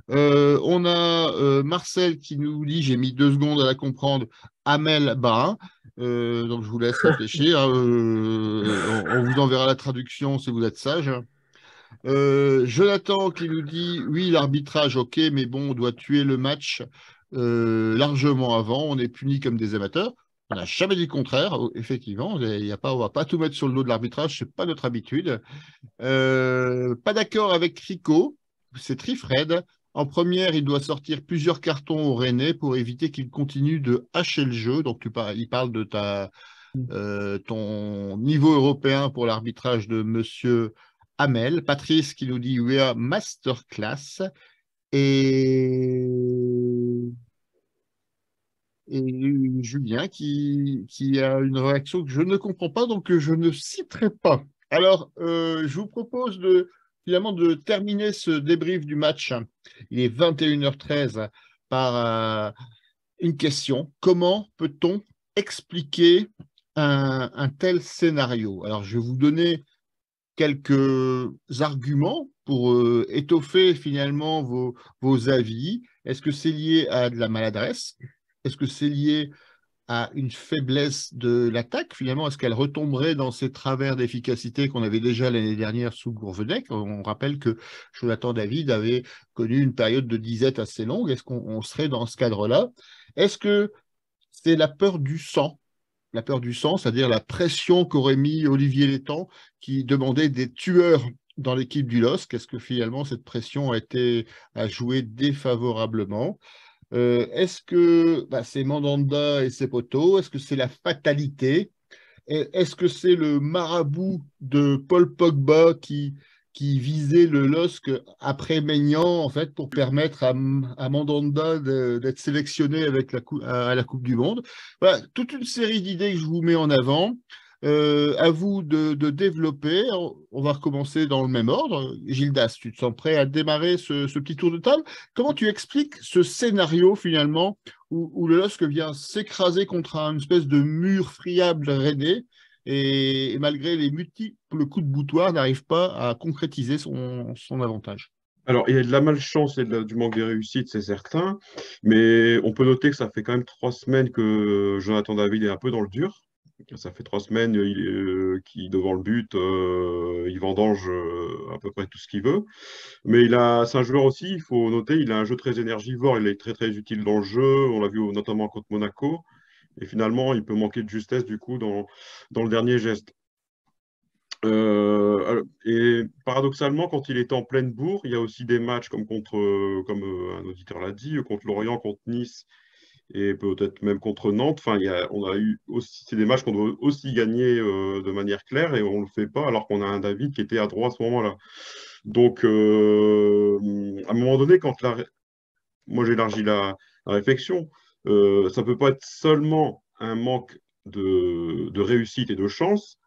On a Marcel qui nous dit, j'ai mis 2 secondes à la comprendre, Amel Bain. Donc, je vous laisse réfléchir, hein. On vous enverra la traduction si vous êtes sage. Jonathan qui nous dit, oui, l'arbitrage, ok, mais bon, on doit tuer le match largement avant. On est punis comme des amateurs. On n'a jamais dit le contraire, effectivement. Il y a pas, on ne va pas tout mettre sur le dos de l'arbitrage, ce n'est pas notre habitude. Pas d'accord avec Rico, c'est Trifred. En première, il doit sortir plusieurs cartons au Rennais pour éviter qu'il continue de hacher le jeu. Donc, il parle de ton niveau européen pour l'arbitrage de Monsieur Hamel. Patrice qui nous dit we are masterclass. Et Julien qui a une réaction que je ne comprends pas, donc je ne citerai pas. Alors, je vous propose finalement de terminer ce débrief du match. Il est 21h13 par une question. Comment peut-on expliquer un tel scénario? Alors, je vais vous donner quelques arguments pour étoffer finalement vos avis. Est-ce que c'est lié à de la maladresse? Est-ce que c'est lié à une faiblesse de l'attaque? Finalement, est-ce qu'elle retomberait dans ces travers d'efficacité qu'on avait déjà l'année dernière sous Gourvenec? On rappelle que Jonathan David avait connu une période de disette assez longue. Est-ce qu'on serait dans ce cadre-là? Est-ce que c'est la peur du sang? La peur du sang, c'est-à-dire la pression qu'aurait mis Olivier Létang qui demandait des tueurs dans l'équipe du LOSC. Est-ce que finalement cette pression a joué défavorablement? Est-ce que c'est Mandanda et ses poteaux? Est-ce que c'est la fatalité? Est-ce que c'est le marabout de Paul Pogba qui visait le LOSC après Maignan, en fait, pour permettre à Mandanda d'être sélectionné à la Coupe du Monde? Voilà, toute une série d'idées que je vous mets en avant. À vous de développer. On va recommencer dans le même ordre. Gildas, tu te sens prêt à démarrer ce petit tour de table? Comment tu expliques ce scénario finalement où le LOSC vient s'écraser contre une espèce de mur friable rennais et malgré les multiples coups de boutoir n'arrive pas à concrétiser son avantage? Alors, il y a de la malchance et du manque de réussite, c'est certain, mais on peut noter que ça fait quand même 3 semaines que Jonathan David est un peu dans le dur. Ça fait 3 semaines qu'il, devant le but, il vendange à peu près tout ce qu'il veut. Mais c'est un joueur aussi, il faut noter, il a un jeu très énergivore, il est très très utile dans le jeu. On l'a vu notamment contre Monaco. Et finalement, il peut manquer de justesse du coup dans le dernier geste. Et paradoxalement, quand il est en pleine bourre, il y a aussi des matchs comme un auditeur l'a dit, contre Lorient, contre Nice et peut-être même contre Nantes. Enfin, on a eu aussi, c'est des matchs qu'on doit aussi gagner de manière claire et on ne le fait pas alors qu'on a un David qui était à droite à ce moment-là. Donc, à un moment donné, moi j'élargis la réflexion, ça ne peut pas être seulement un manque de réussite et de chance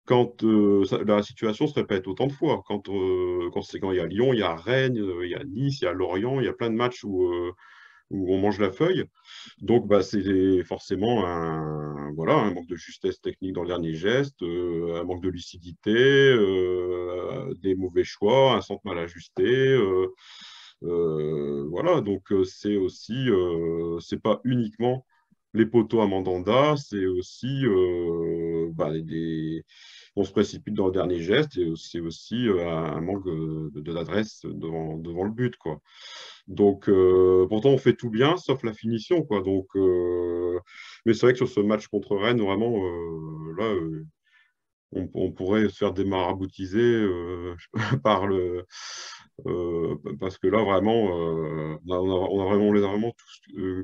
quand la situation se répète autant de fois. Quand il y a Lyon, il y a Rennes, il y a Nice, il y a Lorient, il y a plein de matchs où on mange la feuille. Donc, c'est forcément un manque de justesse technique dans le dernier geste, un manque de lucidité, des mauvais choix, un centre mal ajusté. Voilà, donc c'est aussi, c'est pas uniquement les poteaux à Mandanda, c'est aussi on se précipite dans le dernier geste et c'est aussi un manque de l'adresse devant le but, quoi. Donc, pourtant, on fait tout bien, sauf la finition, quoi. Donc, mais c'est vrai que sur ce match contre Rennes, vraiment, là, on pourrait se faire démaraboutiser parce que là, vraiment, on les a vraiment tous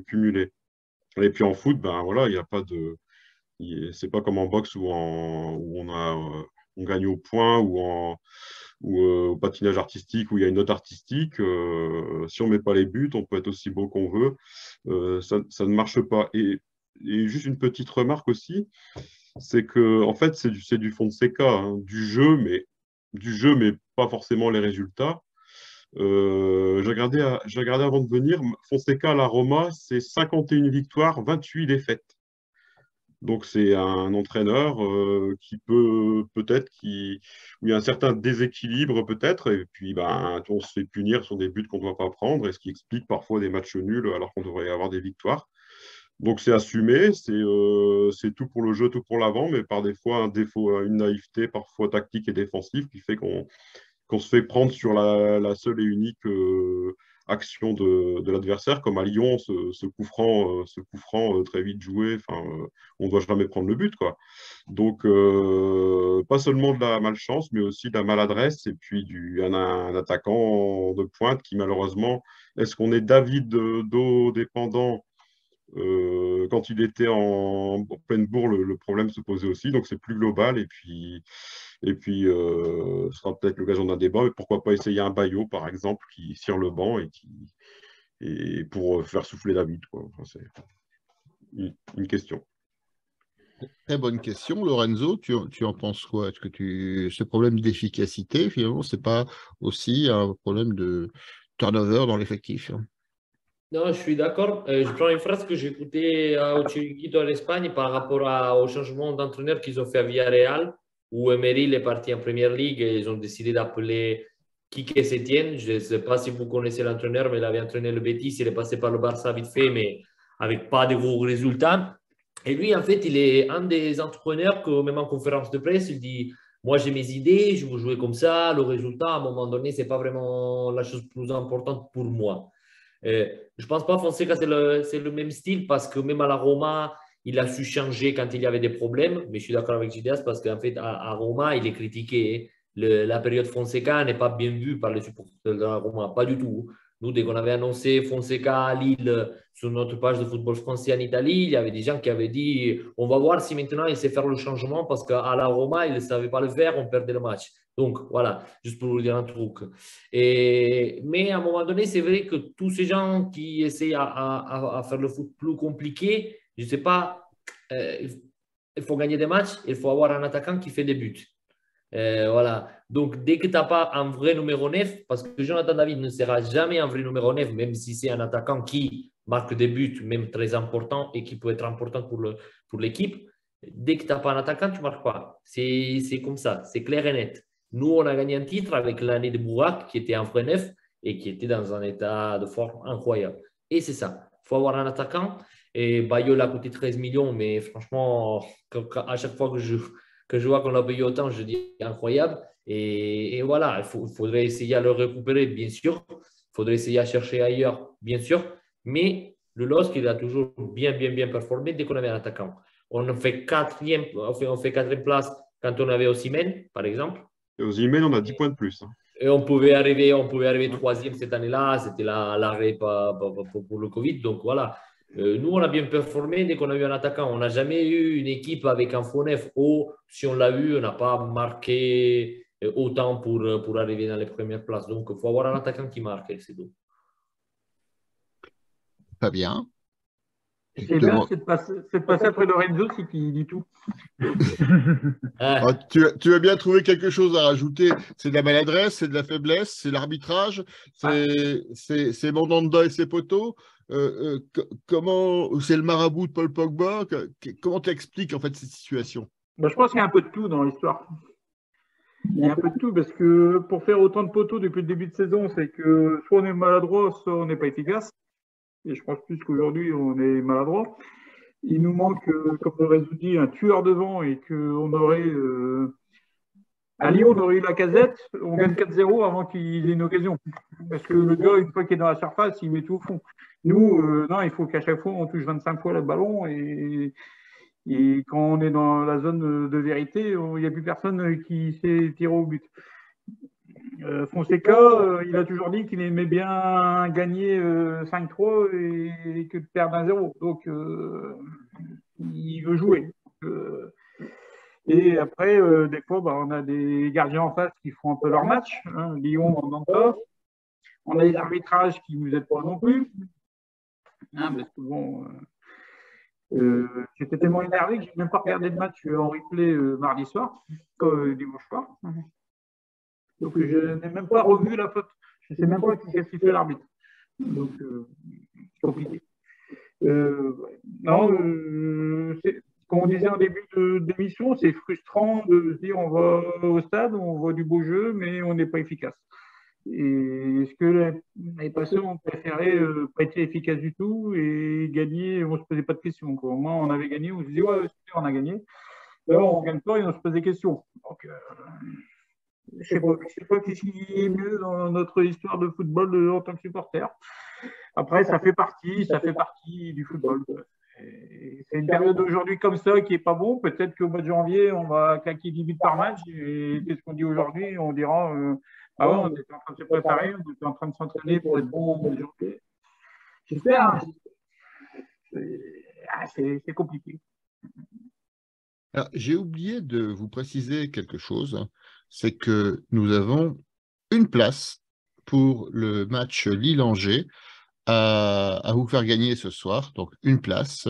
cumulés. Et puis en foot, ben voilà, il n'y a pas de. C'est pas comme en boxe où on gagne au point ou au patinage artistique où il y a une note artistique. Si on met pas les buts, on peut être aussi beau qu'on veut. Ça ne marche pas. Et juste une petite remarque aussi, c'est que en fait, c'est du Fonseca, hein, du jeu, mais pas forcément les résultats. J'ai regardé avant de venir, Fonseca à la Roma, c'est 51 victoires, 28 défaites. Donc c'est un entraîneur qui peut-être où il y a un certain déséquilibre peut-être, et puis ben, on se fait punir sur des buts qu'on ne doit pas prendre, et ce qui explique parfois des matchs nuls alors qu'on devrait avoir des victoires. Donc c'est assumé, c'est tout pour le jeu, tout pour l'avant, mais par des fois un défaut, une naïveté parfois tactique et défensive qui fait qu'on se fait prendre sur la seule et unique action de l'adversaire, comme à Lyon, ce coup franc très vite joué, on ne doit jamais prendre le but, quoi. Donc, pas seulement de la malchance, mais aussi de la maladresse, et puis un attaquant de pointe qui, malheureusement, est-ce qu'on est David Do dépendant quand il était en pleine bourre, le problème se posait aussi, donc c'est plus global, et puis ce sera peut-être l'occasion d'un débat, mais pourquoi pas essayer un Bayo, par exemple, qui tire le banc et pour faire souffler David, quoi. Enfin, c'est une question. Très bonne question. Lorenzo, tu en penses quoi? Est-ce que ce problème d'efficacité, finalement, c'est pas aussi un problème de turnover dans l'effectif? Non, je suis d'accord. Je prends une phrase que j'ai écoutée au Chiringuito en Espagne par rapport au changement d'entraîneur qu'ils ont fait à Villarreal, où Emery est parti en Première Ligue et ils ont décidé d'appeler Quique Setién. Je ne sais pas si vous connaissez l'entraîneur, mais il avait entraîné le Betis, il est passé par le Barça vite fait, mais avec pas de gros résultats. Et lui, en fait, il est un des entrepreneurs que, même en conférence de presse, il dit « Moi, j'ai mes idées, je veux jouer comme ça. Le résultat, à un moment donné, ce n'est pas vraiment la chose plus importante pour moi. » Je ne pense pas Fonseca, c'est le même style parce que même à la Roma, il a su changer quand il y avait des problèmes. Mais je suis d'accord avec Gideas parce qu'en fait, à Roma, il est critiqué. La période Fonseca n'est pas bien vue par les supporters de la Roma, pas du tout. Nous, dès qu'on avait annoncé Fonseca à Lille sur notre page de football français en Italie, il y avait des gens qui avaient dit on va voir si maintenant il sait faire le changement parce qu'à la Roma, il ne savait pas le faire, on perdait le match. Donc, voilà, juste pour vous dire un truc. Mais à un moment donné, c'est vrai que tous ces gens qui essayent à faire le foot plus compliqué, je ne sais pas, il faut gagner des matchs, il faut avoir un attaquant qui fait des buts. Voilà. Donc, dès que tu n'as pas un vrai numéro 9, parce que Jonathan David ne sera jamais un vrai numéro 9, même si c'est un attaquant qui marque des buts, même très importants, et qui peut être important pour l'équipe, dès que tu n'as pas un attaquant, tu ne marques pas. C'est comme ça, c'est clair et net. Nous, on a gagné un titre avec l'année de Bourak, qui était un vrai neuf et qui était dans un état de forme incroyable. Et c'est ça. Il faut avoir un attaquant. Et Bayol a coûté 13 millions, mais franchement, à chaque fois que je vois qu'on l'a payé autant, je dis incroyable. Et voilà, il faudrait essayer à le récupérer, bien sûr. Il faudrait essayer à chercher ailleurs, bien sûr. Mais le LOSC, il a toujours bien performé dès qu'on avait un attaquant. On fait quatrième place quand on avait Osimhen, par exemple. Et aux Osimhen, on a 10 points de plus. Hein. Et on pouvait arriver troisième cette année-là. C'était l'arrêt pour le Covid. Donc voilà. Nous, on a bien performé dès qu'on a eu un attaquant. On n'a jamais eu une équipe avec un faux neuf. Ou si on l'a eu, on n'a pas marqué autant pour arriver dans les premières places. Donc, il faut avoir un attaquant qui marque, c'est tout. Pas bien. C'est bien, c'est de passer après Lorenzo, c'est qui dit tout. Tu as bien trouvé quelque chose à rajouter. C'est de la maladresse, c'est de la faiblesse, c'est l'arbitrage, c'est Mandanda et ses poteaux. Comment c'est le marabout de Paul Pogba? Comment tu expliques en fait cette situation? Je pense qu'il y a un peu de tout dans l'histoire. Il y a un peu de tout parce que pour faire autant de poteaux depuis le début de saison, c'est que soit on est maladroit, soit on n'est pas efficace. Et je pense plus qu'aujourd'hui, on est maladroit. il nous manque, comme le réseau dit, un tueur devant et qu'on aurait. À Lyon, on aurait eu Lacazette, on gagne 4-0 avant qu'il ait une occasion. Parce que le gars, une fois qu'il est dans la surface, il met tout au fond. Nous, non, il faut qu'à chaque fois, on touche 25 fois le ballon. Et quand on est dans la zone de vérité, il n'y a plus personne qui sait tirer au but. Fonseca, il a toujours dit qu'il aimait bien gagner 5-3 et que de perdre 1-0. Donc, il veut jouer. Et après, des fois, on a des gardiens en face qui font un peu leur match. Hein. Lyon, on n'en pas. On a des arbitrages qui ne nous aident pas non plus. Hein, parce que bon, j'étais tellement énervé que je n'ai même pas regardé le match en replay mardi soir, dimanche soir. Donc, je n'ai même pas revu la faute. Je ne sais même pas qu'est-ce qu'il fait l'arbitre. Donc, c'est compliqué. Non, comme on disait en début d'émission, c'est frustrant de se dire on va au stade, on voit du beau jeu, mais on n'est pas efficace. Et est-ce que l'année passée, on préférait pas être efficace du tout et gagner, on ne se posait pas de questions, quoi. Au moins, on avait gagné, on se disait ouais, super, on a gagné. Là, on ne gagne pas et on se pose des questions. Donc, je ne sais pas ce qui est mieux dans notre histoire de football en tant que supporter. Après, ça fait partie du football. C'est une période aujourd'hui comme ça qui n'est pas bon. Peut-être qu'au mois de janvier, on va claquer 10 buts par match. Et qu'est-ce qu'on dit aujourd'hui? On dira ah ouais, on était en train de se préparer, on était en train de s'entraîner pour être bon au mois de janvier. J'espère. C'est compliqué. Alors, j'ai oublié de vous préciser quelque chose, c'est que nous avons une place pour le match Lille-Angers à vous faire gagner ce soir, donc une place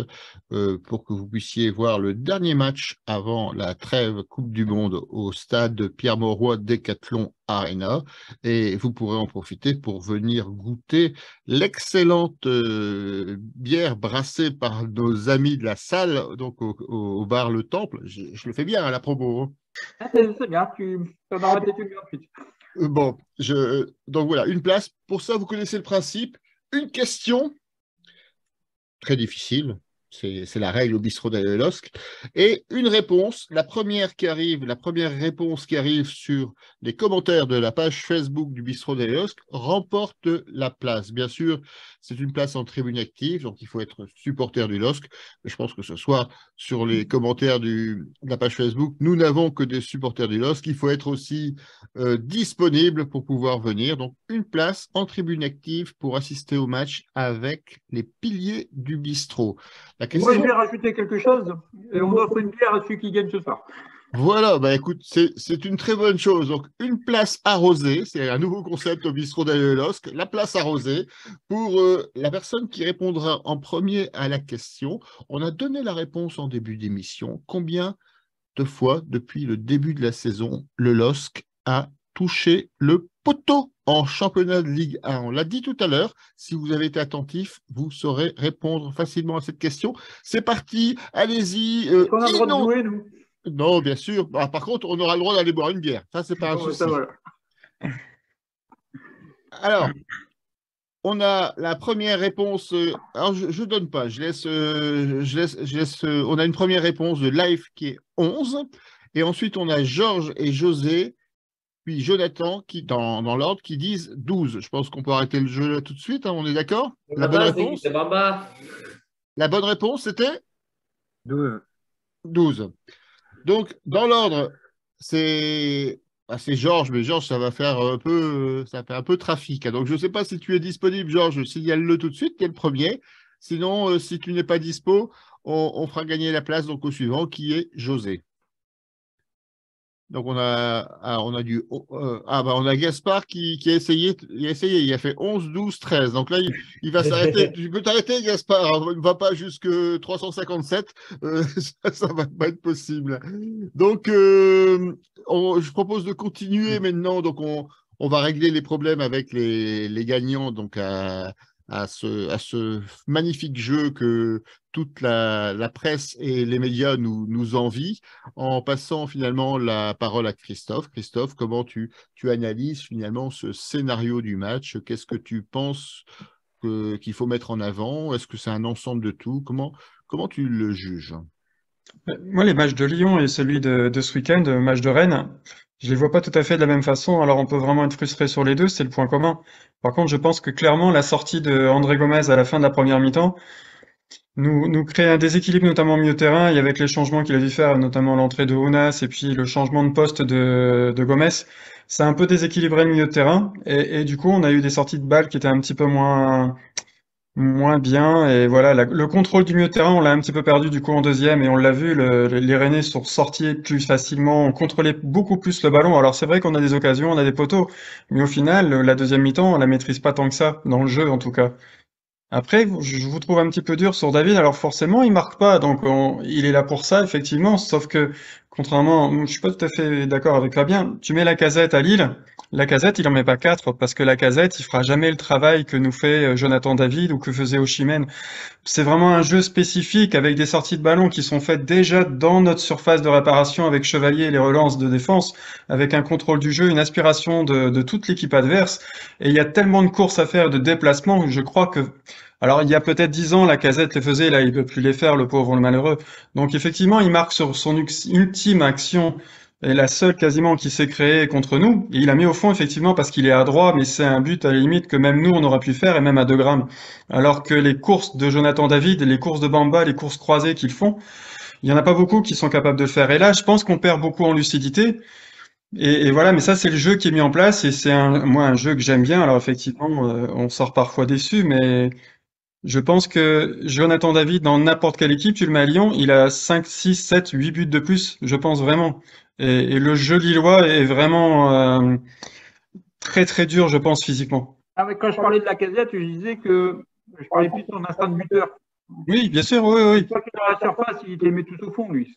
pour que vous puissiez voir le dernier match avant la trêve Coupe du Monde au stade Pierre-Mauroy Decathlon Arena, et vous pourrez en profiter pour venir goûter l'excellente bière brassée par nos amis de la salle, donc au bar Le Temple. Je le fais bien à la promo. Hein. C'est bien, tu en auras peut-être une gratuite. Bon, donc voilà, une place. Pour ça, vous connaissez le principe. Une question très difficile, c'est la règle au bistrot d'Alelosk, et une réponse, la première réponse qui arrive sur les commentaires de la page Facebook du bistrot d'Alelosk remporte la place. Bien sûr, c'est une place en tribune active, donc il faut être supporter du LOSC, mais je pense que ce soir, sur les commentaires de la page Facebook, nous n'avons que des supporters du LOSC, il faut être aussi disponible pour pouvoir venir, donc une place en tribune active pour assister au match avec les piliers du bistrot. Moi, je vais rajouter quelque chose. Et on offre une bière à celui qui gagne ce soir. Voilà, bah écoute, c'est une très bonne chose. Donc, une place arrosée, c'est un nouveau concept au bistrot d'Alelosk, la place arrosée, pour la personne qui répondra en premier à la question. On a donné la réponse en début d'émission. Combien de fois, depuis le début de la saison, le LOSC a touché le poteau en championnat de Ligue 1? On l'a dit tout à l'heure, si vous avez été attentif, vous saurez répondre facilement à cette question. C'est parti, allez-y. Est-ce qu'on a le droit de jouer, nous? Non, bien sûr. Bah, par contre, on aura le droit d'aller boire une bière. Ça, c'est pas un souci. Voilà. Alors, on a la première réponse. Alors, je donne pas. Je laisse. On a une première réponse de Life qui est 11. Et ensuite, on a Georges et José, puis Jonathan qui, dans l'ordre, qui disent 12. Je pense qu'on peut arrêter le jeu là tout de suite. Hein, on est d'accord? La bonne réponse? La bonne réponse, c'était 12. Donc, dans l'ordre, c'est Georges, mais Georges, ça fait un peu trafic. Hein. Donc, je ne sais pas si tu es disponible, Georges, signale-le tout de suite, tu es le premier. Sinon, si tu n'es pas dispo, on fera gagner la place donc, au suivant, qui est José. Donc, on a Gaspard qui a essayé, il a fait 11, 12, 13. Donc là, il va s'arrêter. Tu peux t'arrêter, Gaspard, ne va pas jusque 357, ça va pas être possible. Donc, je propose de continuer maintenant. Donc, on va régler les problèmes avec les gagnants donc à ce magnifique jeu que toute la presse et les médias nous envient, en passant finalement la parole à Christophe. Christophe, comment tu analyses finalement ce scénario du match? Qu'est-ce que tu penses qu'il faut mettre en avant? Est-ce que c'est un ensemble de tout? Comment Comment tu le juges? Moi, les matchs de Lyon et celui de ce week-end, match de Rennes, je les vois pas tout à fait de la même façon. Alors, on peut vraiment être frustré sur les deux, c'est le point commun. Par contre, je pense que clairement, la sortie de André Gomez à la fin de la première mi-temps nous crée un déséquilibre, notamment au milieu de terrain, et avec les changements qu'il a dû faire, notamment l'entrée de Ounas et puis le changement de poste de Gomez, ça a un peu déséquilibré le milieu de terrain. Et du coup, on a eu des sorties de balles qui étaient un petit peu moins bien. Et voilà, le contrôle du milieu de terrain, on l'a un petit peu perdu du coup en deuxième. Et on l'a vu, les Rennais sont sortis plus facilement, on contrôlait beaucoup plus le ballon. Alors c'est vrai qu'on a des occasions, on a des poteaux. Mais au final, la deuxième mi-temps, on la maîtrise pas tant que ça, dans le jeu en tout cas. Après, je vous trouve un petit peu dur sur David. Alors forcément, il marque pas, donc il est là pour ça, effectivement. Sauf que, contrairement, je suis pas tout à fait d'accord avec Fabien. Tu mets Lacazette à Lille, Lacazette, il en met pas quatre, parce que Lacazette, il fera jamais le travail que nous fait Jonathan David ou que faisait Osimhen. C'est vraiment un jeu spécifique avec des sorties de ballon qui sont faites déjà dans notre surface de réparation avec Chevalier et les relances de défense, avec un contrôle du jeu, une aspiration de toute l'équipe adverse. Et il y a tellement de courses à faire, de déplacements, que je crois que... Alors, il y a peut-être 10 ans, Lacazette les faisait, là, il peut plus les faire, le pauvre, le malheureux. Donc, effectivement, il marque sur son ultime action, et la seule quasiment qui s'est créée contre nous. Et il a mis au fond, effectivement, parce qu'il est adroit, mais c'est un but à la limite que même nous, on aurait pu faire, et même à 2 grammes. Alors que les courses de Jonathan David, les courses de Bamba, les courses croisées qu'ils font, il y en a pas beaucoup qui sont capables de le faire. Et là, je pense qu'on perd beaucoup en lucidité. Et voilà, mais ça, c'est le jeu qui est mis en place, et c'est moi, un jeu que j'aime bien. Alors, effectivement, on sort parfois déçu, mais je pense que Jonathan David, dans n'importe quelle équipe, tu le mets à Lyon, il a 5, 6, 7, 8 buts de plus, je pense vraiment. Et le jeu lillois est vraiment très très dur, je pense, physiquement. Ah, mais quand je parlais de Lacazette, je disais que je parlais plus de son instinct de buteur. Oui, bien sûr, oui, oui. Une fois qu'il est dans la surface, il te les met tous au fond, lui.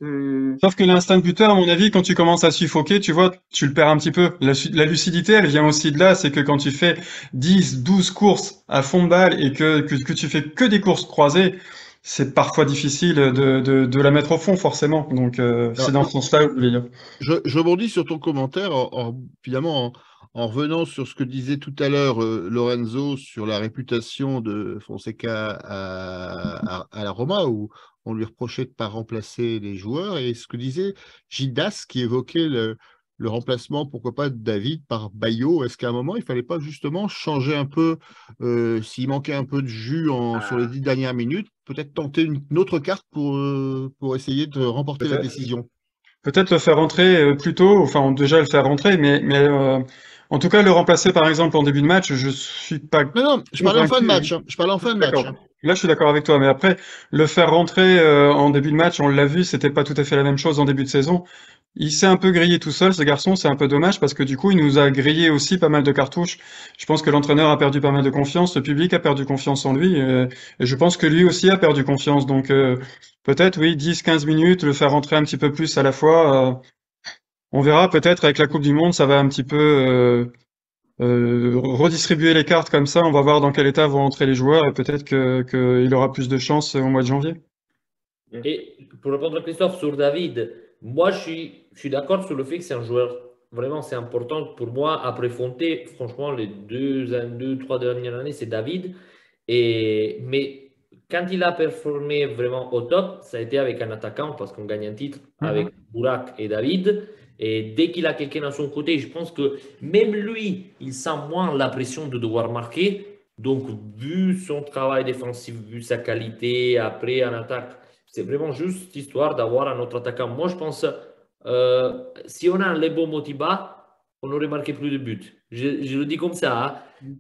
Sauf que l'instinct de buteur, à mon avis, quand tu commences à suffoquer, tu vois, tu le perds un petit peu. La lucidité, elle vient aussi de là, c'est que quand tu fais 10, 12 courses à fond de balle et que tu fais que des courses croisées, c'est parfois difficile de la mettre au fond, forcément. Donc, c'est dans ce sens-là, je voulais dire. Je rebondis sur ton commentaire, finalement, en revenant sur ce que disait tout à l'heure Lorenzo sur la réputation de Fonseca à la Roma, où on lui reprochait de ne pas remplacer les joueurs, et ce que disait Gildas, qui évoquait le remplacement, pourquoi pas, de David par Bayo. Est-ce qu'à un moment, il ne fallait pas justement changer un peu, s'il manquait un peu de jus sur les 10 dernières minutes, peut-être tenter une autre carte pour essayer de remporter la Peut-être. décision? Peut-être le faire rentrer plus tôt, enfin déjà le faire rentrer, mais en tout cas le remplacer par exemple en début de match, je suis pas Non, non, je parlais en fin de convaincu. match. Je parlais en fin de match. D'accord. Là, je suis d'accord avec toi, mais après, le faire rentrer en début de match, on l'a vu, c'était pas tout à fait la même chose en début de saison. Il s'est un peu grillé tout seul, ce garçon, c'est un peu dommage parce que du coup, il nous a grillé aussi pas mal de cartouches. Je pense que l'entraîneur a perdu pas mal de confiance, le public a perdu confiance en lui, et je pense que lui aussi a perdu confiance. Donc, peut-être, oui, 10-15 minutes, le faire rentrer un petit peu plus à la fois. On verra, peut-être avec la Coupe du Monde, ça va un petit peu redistribuer les cartes comme ça, on va voir dans quel état vont entrer les joueurs et peut-être qu'il aura plus de chance au mois de janvier. Et pour répondre à Christophe sur David, moi je suis d'accord sur le fait que c'est un joueur, vraiment c'est important pour moi. Après Fonte, franchement, les deux, trois dernières années, c'est David. Mais quand il a performé vraiment au top, ça a été avec un attaquant parce qu'on gagne un titre avec Burak et David. Et dès qu'il a quelqu'un à son côté, je pense que même lui, il sent moins la pression de devoir marquer. Donc, vu son travail défensif, vu sa qualité, après en attaque, c'est vraiment juste histoire d'avoir un autre attaquant. Moi, je pense, si on a un Lebo Motiba, on aurait marqué plus de buts. Je le dis comme ça. Hein.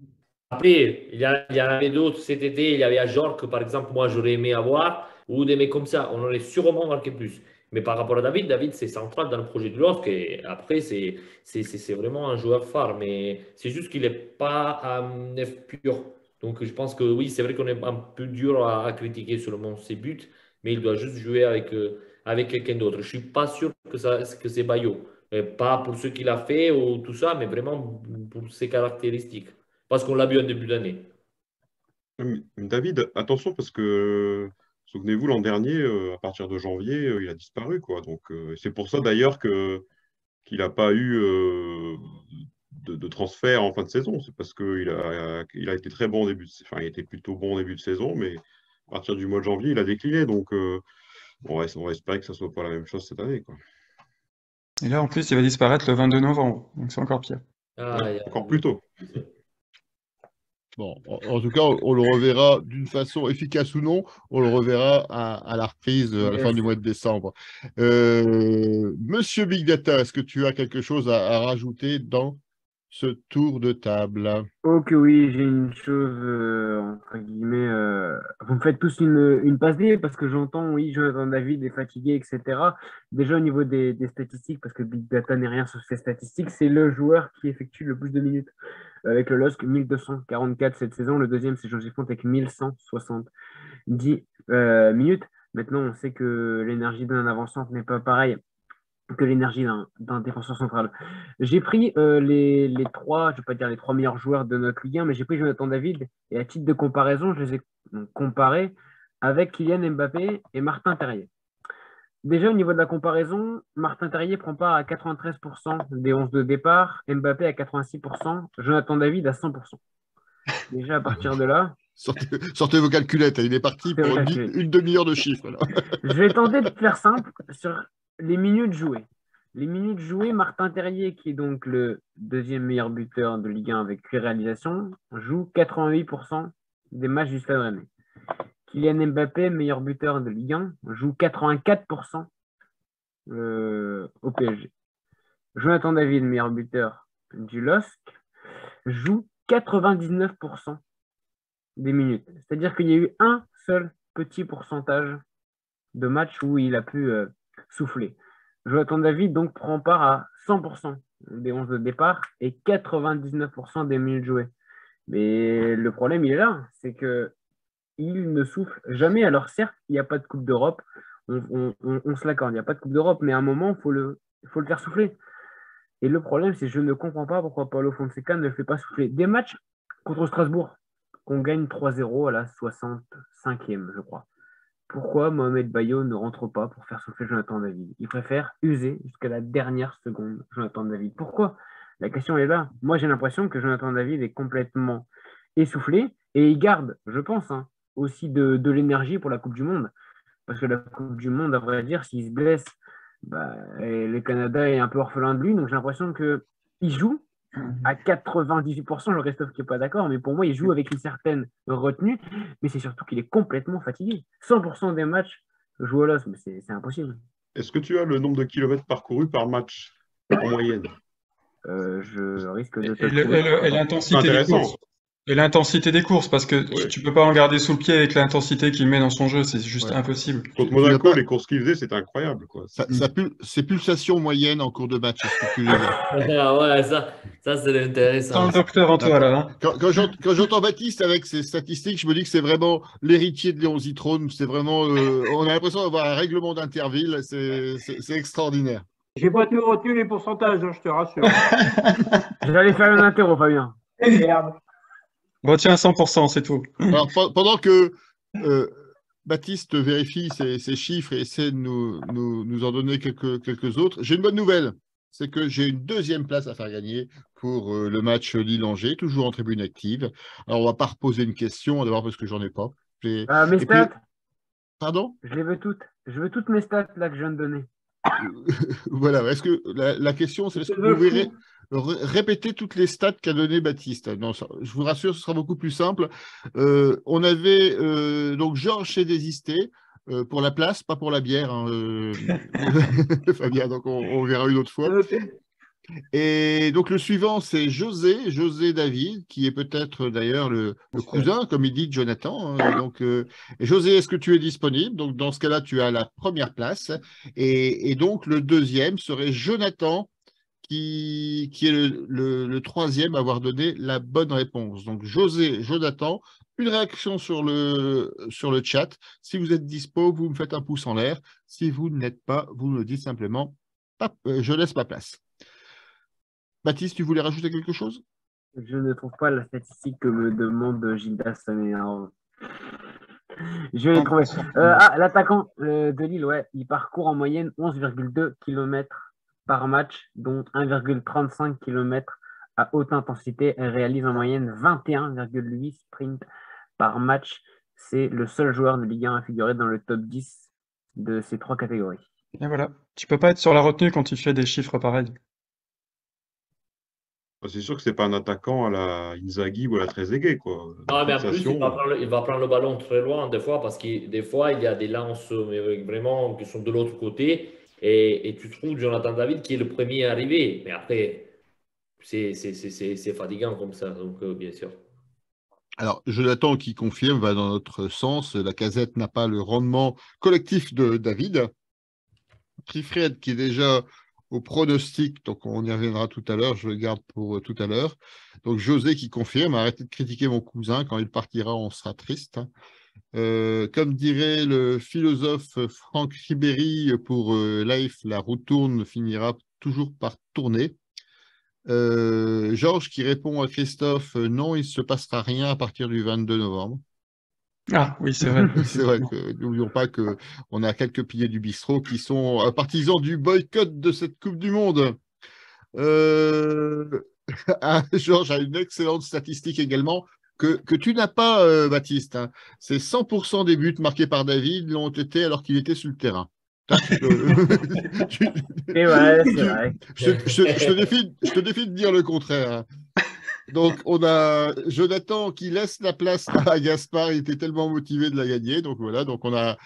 Après, il y en avait d'autres cet été. Il y avait à Jorque, par exemple, moi, j'aurais aimé avoir, ou des mecs comme ça. On aurait sûrement marqué plus. Mais par rapport à David, David, c'est central dans le projet de LOSC. Et après, c'est vraiment un joueur phare. Mais c'est juste qu'il n'est pas un neuf pur. Donc, je pense que oui, c'est vrai qu'on est un peu dur à critiquer seulement ses buts. Mais il doit juste jouer avec quelqu'un d'autre. Je ne suis pas sûr que c'est Bayo. Pas pour ce qu'il a fait ou tout ça, mais vraiment pour ses caractéristiques. Parce qu'on l'a vu en début d'année. David, attention parce que, souvenez-vous, l'an dernier, à partir de janvier, il a disparu, quoi. Donc, c'est pour ça d'ailleurs qu'il n'a pas eu de transfert en fin de saison. C'est parce qu'il il a été très bon au début, enfin, il était plutôt bon au début de saison, mais partir du mois de janvier, il a décliné. Donc, on va espérer que ça ne soit pas la même chose cette année, quoi. Et là, en plus, il va disparaître le 22 novembre, donc c'est encore pire. Encore plus tôt. Bon, en tout cas, on le reverra d'une façon efficace ou non, on le reverra à la reprise à la fin du mois de décembre. Monsieur Big Data, est-ce que tu as quelque chose à rajouter dans ce tour de table? Ok, oui, j'ai une chose, entre guillemets, vous me faites tous une passe D parce que j'entends, oui, Jonathan David est fatigué, etc. Déjà au niveau des statistiques, parce que Big Data n'est rien sur ces statistiques, c'est le joueur qui effectue le plus de minutes. Avec le LOSC, 1244 cette saison. Le deuxième, c'est José Fonte avec 1170 minutes. Maintenant, on sait que l'énergie d'un avant-centre n'est pas pareille que l'énergie d'un défenseur central. J'ai pris les trois, je ne vais pas dire les trois meilleurs joueurs de notre Ligue 1, mais j'ai pris Jonathan David et à titre de comparaison, je les ai comparés avec Kylian Mbappé et Martin Terrier. Déjà, au niveau de la comparaison, Martin Terrier prend part à 93% des 11 de départ, Mbappé à 86%, Jonathan David à 100%. Déjà, à partir de là... Sortez vos calculettes, il est parti pour une demi-heure de chiffres. Là. Je vais tenter de faire simple sur les minutes jouées. Les minutes jouées, Martin Terrier, qui est donc le deuxième meilleur buteur de Ligue 1 avec 8 réalisations, joue 88% des matchs du Stade Rennais. Kylian Mbappé, meilleur buteur de Ligue 1, joue 84% au PSG. Jonathan David, meilleur buteur du LOSC, joue 99% des minutes. C'est-à-dire qu'il y a eu un seul petit pourcentage de matchs où il a pu souffler. Jonathan David donc prend part à 100% des 11 de départ et 99% des minutes jouées. Mais le problème, il est là, c'est que il ne souffle jamais. Alors certes, il n'y a pas de Coupe d'Europe, on se l'accorde, il n'y a pas de Coupe d'Europe, mais à un moment, il faut le faire souffler. Et le problème, c'est que je ne comprends pas pourquoi Paulo Fonseca ne le fait pas souffler. Des matchs contre Strasbourg, qu'on gagne 3-0 à la 65e, je crois. Pourquoi Mohamed Bayo ne rentre pas pour faire souffler Jonathan David? Il préfère user jusqu'à la dernière seconde Jonathan David. Pourquoi? La question est là. Moi, j'ai l'impression que Jonathan David est complètement essoufflé et il garde, je pense, aussi de l'énergie pour la Coupe du Monde. Parce que la Coupe du Monde, à vrai dire, s'il se blesse, le Canada est un peu orphelin de lui. Donc, j'ai l'impression qu'il joue à 98%, le Christophe qui n'est pas d'accord, mais pour moi, il joue avec une certaine retenue, mais c'est surtout qu'il est complètement fatigué. 100% des matchs jouent au LOS, mais c'est impossible. Est-ce que tu as le nombre de kilomètres parcourus par match en moyenne? Je risque de te et l'intensité des courses. Et l'intensité des courses, parce que tu peux pas en garder sous le pied avec l'intensité qu'il met dans son jeu, c'est juste impossible. Contre Monaco, les courses qu'il faisait, c'était incroyable, quoi. Ses pulsations moyennes en cours de match, est-ce que tu les as? Ouais, ça c'est intéressant. Sans le docteur en toi, là. Quand j'entends Baptiste avec ses statistiques, je me dis que c'est vraiment l'héritier de Léon Zitrone. C'est vraiment, on a l'impression d'avoir un règlement d'Interville. C'est extraordinaire. J'ai pas tout retenu les pourcentages, je te rassure. J'allais faire un interro, Fabien. Merde. Retiens 100%, c'est tout. Alors, pendant que Baptiste vérifie ces chiffres et essaie de nous en donner quelques autres, j'ai une bonne nouvelle. C'est que j'ai une deuxième place à faire gagner pour le match Lille-Angers, toujours en tribune active. Alors, on ne va pas reposer une question, d'abord parce que j'en ai pas. Mes stats. Pardon? Je les veux toutes. Je veux toutes mes stats là que je viens de donner. Voilà. Est-ce que la question, c'est est-ce que vous pouvez répéter toutes les stats qu'a donné Baptiste? Non, je vous rassure, ce sera beaucoup plus simple. On avait donc Georges chez Désisté pour la place, pas pour la bière, hein, Fabien, donc on verra une autre fois. Et donc le suivant, c'est José David, qui est peut-être d'ailleurs le cousin, comme il dit, de Jonathan. Hein. Donc, José, est-ce que tu es disponible? Donc dans ce cas-là, tu as la première place. Et donc le deuxième serait Jonathan, qui est le troisième à avoir donné la bonne réponse. Donc Jonathan, une réaction sur le chat. Si vous êtes dispo, vous me faites un pouce en l'air. Si vous ne l'êtes pas, vous me dites simplement je laisse ma place. Baptiste, tu voulais rajouter quelque chose? Je ne trouve pas la statistique que me demande Gildas, ça m'énerve. Je vais les trouver. L'attaquant de Lille, il parcourt en moyenne 11,2 km par match, dont 1,35 km à haute intensité. Elle réalise en moyenne 21,8 sprints par match. c'est le seul joueur de Ligue 1 à figurer dans le top 10 de ces 3 catégories. Et voilà. Tu peux pas être sur la retenue quand tu fais des chiffres pareils. C'est sûr que c'est pas un attaquant à la Inzaghi ou à la Trezeguet, quoi. Non, mais en plus, Fixation. il va prendre le ballon très loin des fois parce que des fois, il y a des lances mais vraiment qui sont de l'autre côté et tu trouves Jonathan David qui est le premier arrivé. Mais après, c'est fatigant comme ça, donc bien sûr. Alors, Jonathan qui confirme va dans notre sens. Lacazette n'a pas le rendement collectif de David. Trifred qui est déjà au pronostic, donc on y reviendra tout à l'heure, je le garde pour tout à l'heure. Donc José qui confirme, arrêtez de critiquer mon cousin, quand il partira, on sera triste. Comme dirait le philosophe Franck Ribéry pour Life, la roue tourne finira toujours par tourner. Georges qui répond à Christophe, non, il ne se passera rien à partir du 22 novembre. Ah oui, c'est vrai. C'est vrai que n'oublions pas qu'on a quelques piliers du bistrot qui sont partisans du boycott de cette Coupe du Monde. Georges a une excellente statistique également que tu n'as pas, Baptiste. Hein. C'est 100% des buts marqués par David l'ont été alors qu'il était sur le terrain. Et ouais, c'est vrai. Je te défie de dire le contraire. Hein. Donc, on a Jonathan qui laisse la place à Gaspard. Il était tellement motivé de la gagner. Donc, voilà. Donc, on a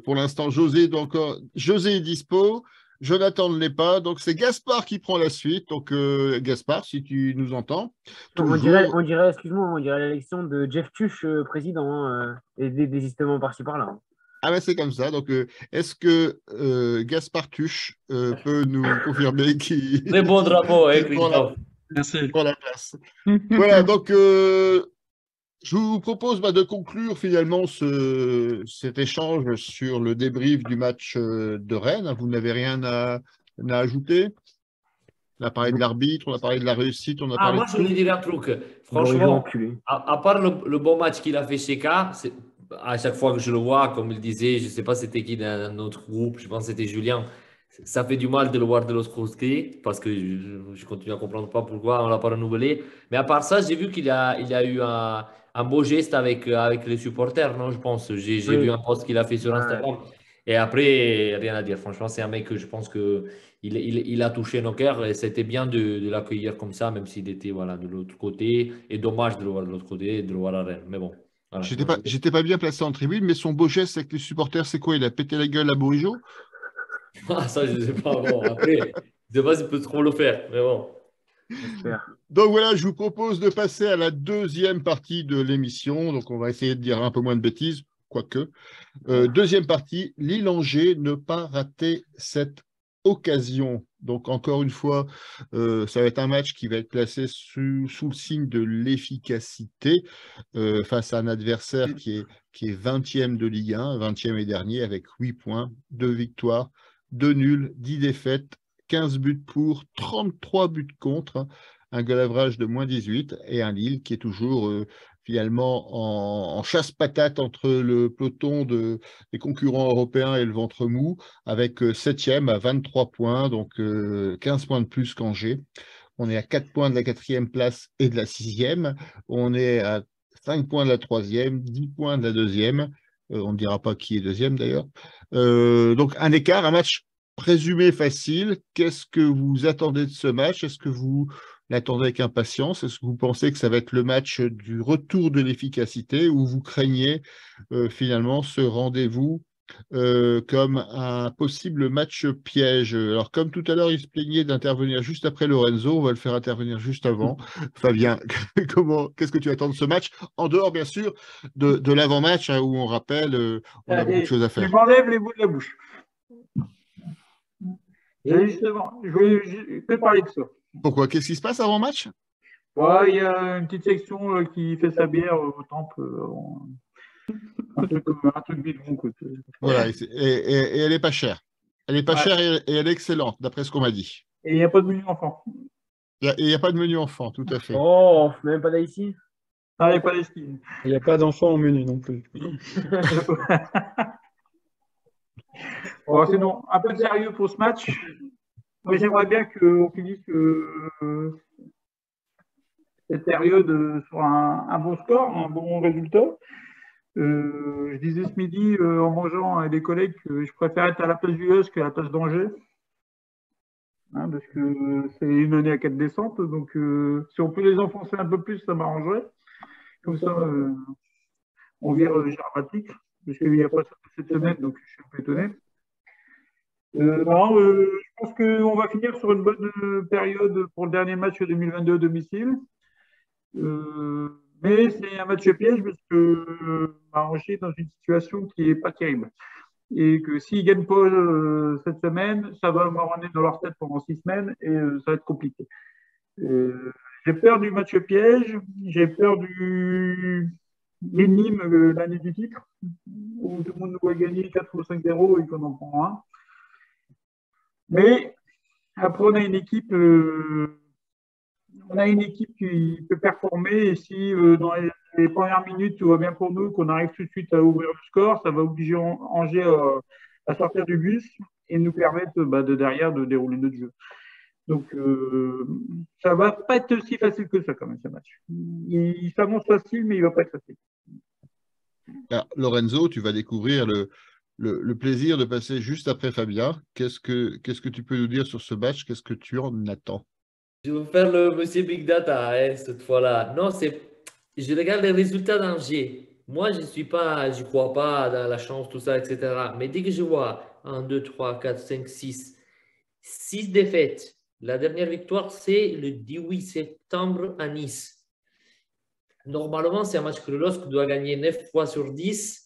pour l'instant José. Donc, José est dispo. Jonathan ne l'est pas. Donc, c'est Gaspard qui prend la suite. Donc, Gaspard, si tu nous entends. On dirait, excuse-moi, on dirait l'élection de Jeff Tuch, président, hein, et des désistements par-ci par-là. Hein. Ah ben c'est comme ça. Donc, est-ce que Gaspard Tuch peut nous confirmer qu'il Très bon drapeau, hein, prend Christophe. Merci. la place? Voilà, donc je vous propose de conclure finalement cet échange sur le débrief du match de Rennes. Vous n'avez rien à ajouter? On a parlé de l'arbitre, on a parlé de la réussite, on a parlé Moi, de je tout. voulais dire un truc. Bon, ils vont Franchement, enculer. à part le bon match qu'il a fait chez K, à chaque fois que je le vois, comme il disait, je ne sais pas c'était qui dans notre groupe, je pense que c'était Julien. Ça fait du mal de le voir de l'autre côté parce que je continue à comprendre pas pourquoi on l'a pas renouvelé. Mais à part ça, j'ai vu qu'il a eu un beau geste avec les supporters, non, je pense. J'ai Oui. vu un post qu'il a fait sur Ouais. Instagram. Et après, rien à dire. Franchement, c'est un mec que je pense que il a touché nos cœurs et c'était bien de l'accueillir comme ça, même s'il était voilà, de l'autre côté. Et dommage de le voir de l'autre côté et de le voir à Rennes. Mais bon, voilà. J'étais pas bien placé en tribune, mais son beau geste avec les supporters, c'est quoi? Il a pété la gueule à Bourigeaud? Ah, ça, je ne sais pas. Bon, après, je ne sais pas s'il peut trop le faire. Mais bon. J'espère. Donc voilà, je vous propose de passer à la deuxième partie de l'émission. Donc on va essayer de dire un peu moins de bêtises, quoique. Deuxième partie, Lille-Angers, ne pas rater cette occasion. Donc encore une fois, ça va être un match qui va être placé sous le signe de l'efficacité face à un adversaire qui est 20e de Ligue 1, 20e et dernier, avec 8 points, 2 victoires, 2 nuls, 10 défaites, 15 buts pour, 33 buts contre, hein, un goal average de moins 18 et un Lille qui est toujours finalement en chasse-patate entre le peloton des concurrents européens et le ventre mou, avec 7e à 23 points, donc 15 points de plus qu'Angers. On est à 4 points de la 4e place et de la 6e. On est à 5 points de la 3e, 10 points de la 2e. On ne dira pas qui est deuxième d'ailleurs. Donc un écart, un match présumé facile. Qu'est-ce que vous attendez de ce match? Est-ce que vous l'attendez avec impatience? Est-ce que vous pensez que ça va être le match du retour de l'efficacité ou vous craignez finalement ce rendez-vous comme un possible match piège? Alors, comme tout à l'heure, il se plaignait d'intervenir juste après Lorenzo, on va le faire intervenir juste avant. Fabien, qu'est-ce que tu attends de ce match? En dehors, bien sûr, de l'avant-match, hein, où on rappelle, on a beaucoup de choses à faire. Je m'enlève les bouts de la bouche. Justement, je voulais que parler de ça. Pourquoi? Qu'est-ce qui se passe avant match? Ouais, il y a une petite section qui fait sa bière au temple. Un truc bidon. Voilà, et elle n'est pas chère. Elle n'est pas chère et elle est excellente, d'après ce qu'on m'a dit. Et il n'y a pas de menu enfant. Il n'y a pas de menu enfant, tout à fait. Oh, même pas d'ici. Ah, il n'y a pas d'estime. Il n'y a pas d'enfant au menu non plus. Bon, sinon, un peu de sérieux pour ce match. Mais j'aimerais bien qu'on finisse cette période sur un bon score, un bon résultat. Je disais ce midi en mangeant avec des collègues que je préfère être à la place du LOSC qu'à la place d'Angers, hein, parce que c'est une année à 4 descentes. Donc, si on peut les enfoncer un peu plus, ça m'arrangerait. Comme ça, on vire Germatic, parce qu'il n'y a pas ça cette semaine, donc je suis un peu étonné. Non, je pense qu'on va finir sur une bonne période pour le dernier match 2022 à domicile. Mais c'est un match piège parce que Angers est dans une situation qui n'est pas terrible. Et que s'ils ne gagnent pas cette semaine, ça va marronner dans leur tête pendant 6 semaines et ça va être compliqué. J'ai peur du match piège, j'ai peur du l'énigme l'année du titre, où tout le monde doit gagner 4 ou 5-0 et qu'on en prend un. Mais après, on a une équipe qui peut performer et si dans les premières minutes tout va bien pour nous, qu'on arrive tout de suite à ouvrir le score, ça va obliger Angers à sortir du bus et nous permettre de derrière de dérouler notre jeu. Donc ça va pas être aussi facile que ça quand même ce match. Il s'annonce facile mais il va pas être facile. Alors, Lorenzo, tu vas découvrir le plaisir de passer juste après Fabien. Qu'est-ce que tu peux nous dire sur ce match? Qu'est-ce que tu en attends? Je vais faire le monsieur Big Data cette fois-là. Non, je regarde les résultats d'Angers. Moi, je crois pas dans la chance, tout ça, etc. Mais dès que je vois 1, 2, 3, 4, 5, 6 défaites, la dernière victoire, c'est le 18 septembre à Nice. Normalement, c'est un match que le LOSC doit gagner 9 fois sur 10.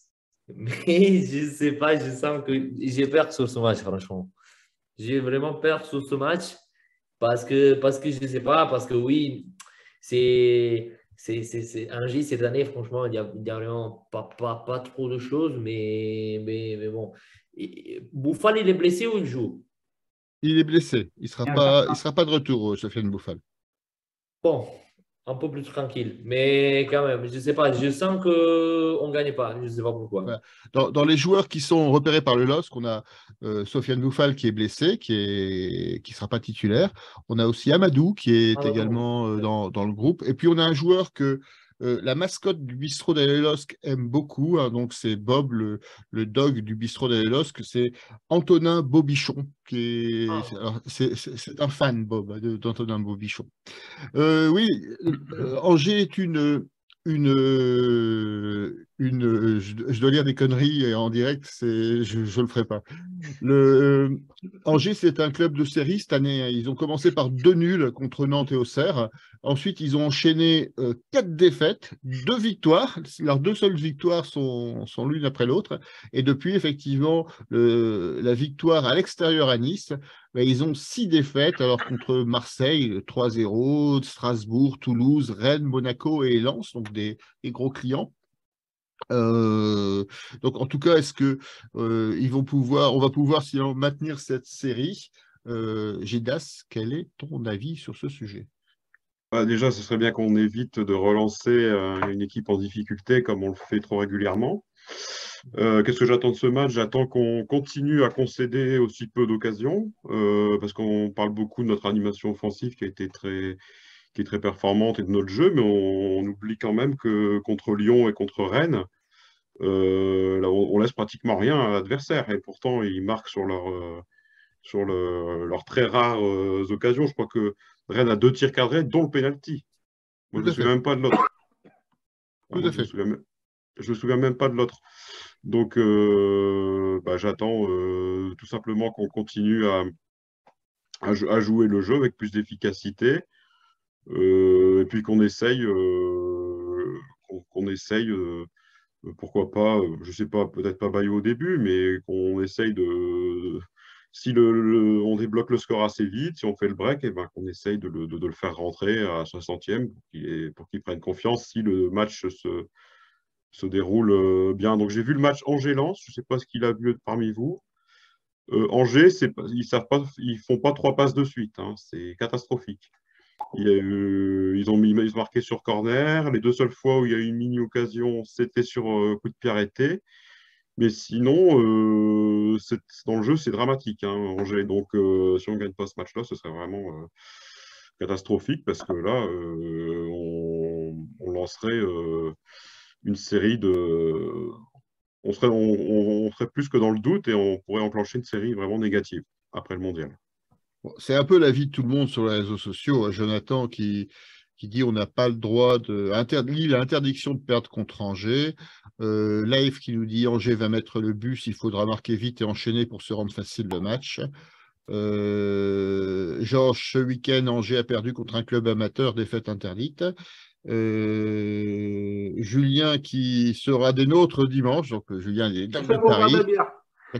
Mais je ne sais pas, je sens que j'ai peur sur ce match, franchement. J'ai vraiment peur sur ce match parce que je ne sais pas, parce que oui, c'est Angers cette année, franchement, il y a vraiment pas trop de choses, mais bon. Bouffal, il est blessé ou il joue? Il est blessé. Il sera pas de retour, Sofiane Bouffal. Bon, un peu plus tranquille. Mais quand même, je ne sais pas, je sens qu'on ne gagne pas. Je ne sais pas pourquoi. Voilà. Dans les joueurs qui sont repérés par le LOSC, on a Sofiane Bouffal qui est blessé, qui sera pas titulaire. On a aussi Amadou qui est également dans le groupe. Et puis on a un joueur que la mascotte du bistrot d'Al LOSC aime beaucoup, hein, donc c'est Bob, le dog du bistrot d'Al LOSC, c'est Antonin Bobichon, c'est un fan, Bob, d'Antonin Bobichon. Oui, Angers est je dois lire des conneries en direct, je le ferai pas. Angers, c'est un club de série cette année. Ils ont commencé par 2 nuls contre Nantes et Auxerre. Ensuite, ils ont enchaîné 4 défaites, 2 victoires. Leurs 2 seules victoires sont l'une après l'autre. Et depuis, effectivement, la victoire à l'extérieur à Nice, ils ont 6 défaites, alors contre Marseille, 3-0, Strasbourg, Toulouse, Rennes, Monaco et Lens, donc des gros clients. Donc en tout cas, est-ce que on va pouvoir sinon maintenir cette série? Gédas, quel est ton avis sur ce sujet? Déjà, ce serait bien qu'on évite de relancer une équipe en difficulté comme on le fait trop régulièrement. Qu'est-ce que j'attends de ce match? J'attends qu'on continue à concéder aussi peu d'occasions, parce qu'on parle beaucoup de notre animation offensive qui est très performante et de notre jeu, mais on oublie quand même que contre Lyon et contre Rennes, là, on laisse pratiquement rien à l'adversaire, et pourtant ils marquent sur leurs très rares occasions. Je crois que Rennes a 2 tirs cadrés, dont le penalty. Moi, je ne me souviens même pas de l'autre. Tout à fait. Je me souviens même pas de l'autre. Donc, j'attends tout simplement qu'on continue à jouer le jeu avec plus d'efficacité, et puis qu'on essaye, pourquoi pas, je sais pas, peut-être pas Bayo au début, mais qu'on essaye si on débloque le score assez vite, si on fait le break, et ben, qu'on essaye de le faire rentrer à 60e pour qu'il prenne confiance si le match se déroule bien. Donc j'ai vu le match Angers-Lens, je ne sais pas ce qu'il a vu parmi vous. Angers, ils font pas 3 passes de suite, hein, c'est catastrophique. Ils ont marqué sur corner. Les 2 seules fois où il y a eu une mini-occasion, c'était sur coup de pied arrêté. Mais sinon, dans le jeu, c'est dramatique, hein, Angers. Donc, si on ne gagne pas ce match-là, ce serait vraiment catastrophique parce que là, on lancerait une série de... On serait plus que dans le doute et on pourrait enclencher une série vraiment négative après le mondial. Bon, c'est un peu l'avis de tout le monde sur les réseaux sociaux, hein. Jonathan qui dit on n'a pas le droit de... Lille a interdiction de perdre contre Angers. Live qui nous dit Angers va mettre le bus, il faudra marquer vite et enchaîner pour se rendre facile le match. Georges, ce week-end, Angers a perdu contre un club amateur, défaite interdite. Julien qui sera des nôtres dimanche, donc Julien il est dans Ça pour boire Paris. de la bière.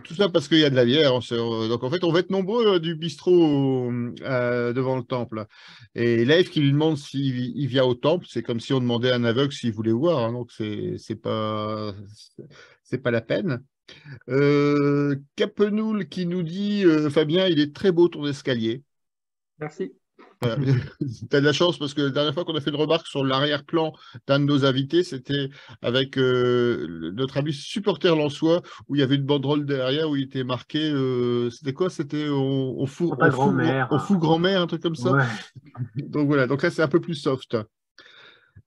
Tout ça parce qu'il y a de la bière. Donc en fait, on va être nombreux du bistrot devant le temple. Et Leif qui lui demande s'il vient au temple, c'est comme si on demandait à un aveugle s'il voulait voir, hein. Donc c'est pas la peine. Capenoul qui nous dit Fabien, il est très beau ton escalier. Merci. Voilà. Tu as de la chance parce que la dernière fois qu'on a fait une remarque sur l'arrière-plan d'un de nos invités, c'était avec notre ami supporter lensois où il y avait une banderole derrière où il était marqué c'était quoi? C'était on fout grand-mère, un truc comme ça. Ouais. Donc voilà, donc là c'est un peu plus soft.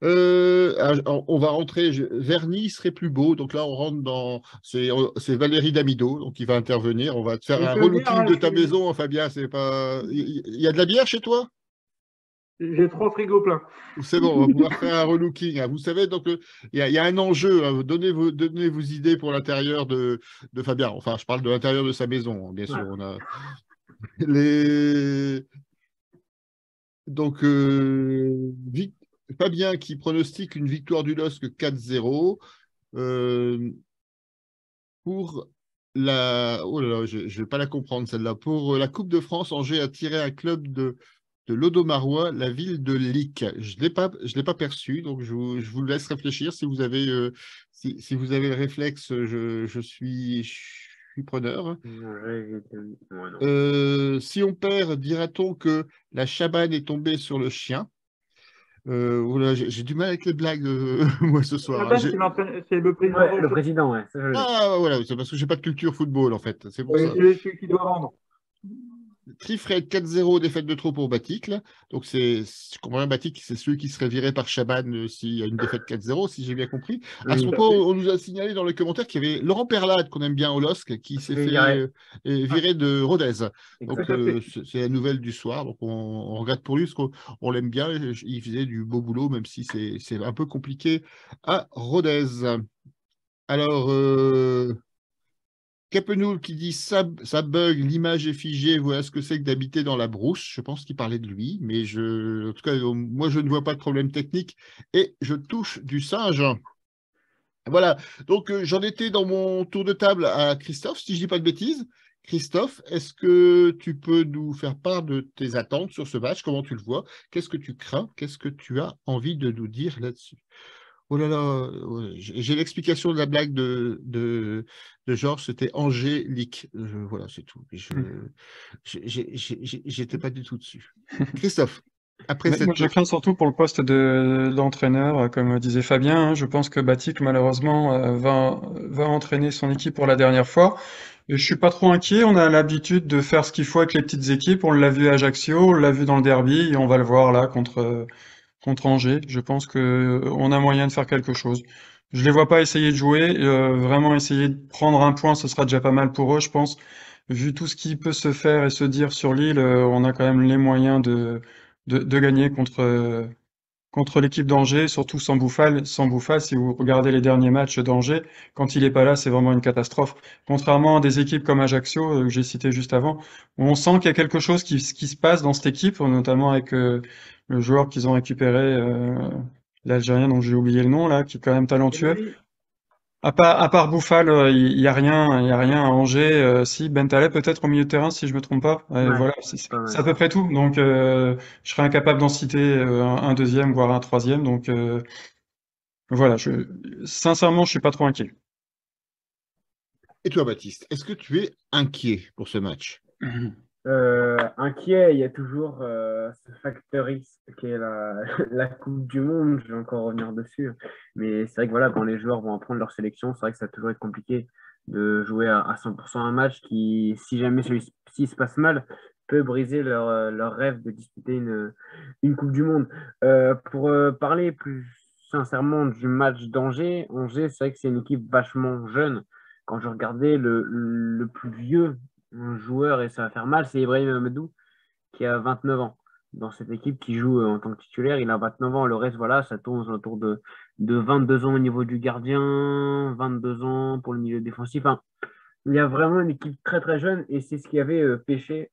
On va rentrer. Verny serait plus beau. Donc là, on rentre dans. C'est Valérie Damido, donc il va intervenir. On va te faire Et un je veux relooking bien, de ta maison, hein, Fabien. C'est pas. Il y a de la bière chez toi? J'ai 3 frigos pleins. C'est bon, on va pouvoir faire un relooking, hein. Vous savez, donc il y a un enjeu, hein. Donnez vos idées pour l'intérieur de Fabien. Enfin, je parle de l'intérieur de sa maison, hein, bien sûr. Ouais. On a les. Donc, Fabien qui pronostique une victoire du LOSC 4-0. Pour la... Oh là là, je ne vais pas la comprendre celle-là. Pour la Coupe de France, Angers a tiré un club de l'Odomarois, la ville de Lic. Je ne l'ai pas perçu, donc je vous laisse réfléchir. Si vous avez, si vous avez le réflexe, je suis preneur. Si on perd, dira-t-on que la chabane est tombée sur le chien? Voilà, j'ai du mal avec les blagues, moi, ce soir, hein. C'est le président. Ouais, le président, ouais. Ça, je le sais. Ah, voilà, c'est parce que j'ai pas de culture football, en fait. C'est pour ça. C'est celui qui doit vendre. Trifred 4-0, défaite de trop pour Baticle. Donc, je comprends bien, Baticle, c'est celui qui serait viré par Chaban s'il y a une défaite 4-0, si j'ai bien compris. À son tour, on nous a signalé dans les commentaires qu'il y avait Laurent Perlade, qu'on aime bien au LOSC, qui s'est fait virer de Rodez. Donc, c'est la nouvelle du soir. Donc, on regrette pour lui, parce qu'on l'aime bien. Il faisait du beau boulot, même si c'est un peu compliqué à Rodez. Alors, Capenoul qui dit ça bug, l'image est figée, voilà ce que c'est que d'habiter dans la brousse. Je pense qu'il parlait de lui, mais en tout cas, moi je ne vois pas de problème technique et je touche du singe. Voilà, donc j'en étais dans mon tour de table à Christophe, si je ne dis pas de bêtises. Christophe, est-ce que tu peux nous faire part de tes attentes sur ce match? Comment tu le vois? Qu'est-ce que tu crains? Qu'est-ce que tu as envie de nous dire là-dessus? Oh là là, j'ai l'explication de la blague de Georges, c'était angélique. Voilà, c'est tout. J'étais pas du tout dessus. Christophe, après Mais moi, je crains surtout pour le poste d'entraîneur, comme disait Fabien, hein. Je pense que Baticle, malheureusement, va entraîner son équipe pour la dernière fois. Et je suis pas trop inquiet. On a l'habitude de faire ce qu'il faut avec les petites équipes. On l'a vu à Ajaccio, on l'a vu dans le derby, et on va le voir là contre Angers. Je pense que on a moyen de faire quelque chose. Je les vois pas essayer de jouer, vraiment essayer de prendre un point, ce sera déjà pas mal pour eux, je pense. Vu tout ce qui peut se faire et se dire sur Lille, on a quand même les moyens de gagner contre l'équipe d'Angers, surtout sans Bouffal. Sans Bouffal, si vous regardez les derniers matchs d'Angers, quand il est pas là, c'est vraiment une catastrophe. Contrairement à des équipes comme Ajaccio, que j'ai cité juste avant, où on sent qu'il y a quelque chose qui se passe dans cette équipe, notamment avec le joueur qu'ils ont récupéré, l'Algérien dont j'ai oublié le nom là, qui est quand même talentueux. À part Bouffal, il y a rien à Angers. Si Bentaleb peut-être au milieu de terrain, si je me trompe pas. Ouais, Voilà, c'est à peu près tout. Donc, je serais incapable d'en citer un deuxième, voire un troisième. Donc, voilà. Sincèrement, je suis pas trop inquiet. Et toi, Baptiste, est-ce que tu es inquiet pour ce match? Inquiet, il y a toujours ce facteur X qui est la Coupe du Monde. Je vais encore revenir dessus. Mais c'est vrai que voilà, quand les joueurs vont apprendre leur sélection, c'est vrai que ça va toujours être compliqué de jouer à 100% un match qui, si jamais celui-ci se passe mal, peut briser leur rêve de disputer une Coupe du Monde. Pour parler plus sincèrement du match d'Angers, Angers, c'est vrai que c'est une équipe vachement jeune. Quand je regardais le plus vieux joueur, et ça va faire mal, c'est Ibrahim Amadou, qui a 29 ans. Dans cette équipe qui joue en tant que titulaire, il a 29 ans. Le reste, voilà, ça tourne autour de 22 ans au niveau du gardien, 22 ans pour le milieu défensif. Enfin, il y a vraiment une équipe très très jeune et c'est ce qui avait pêché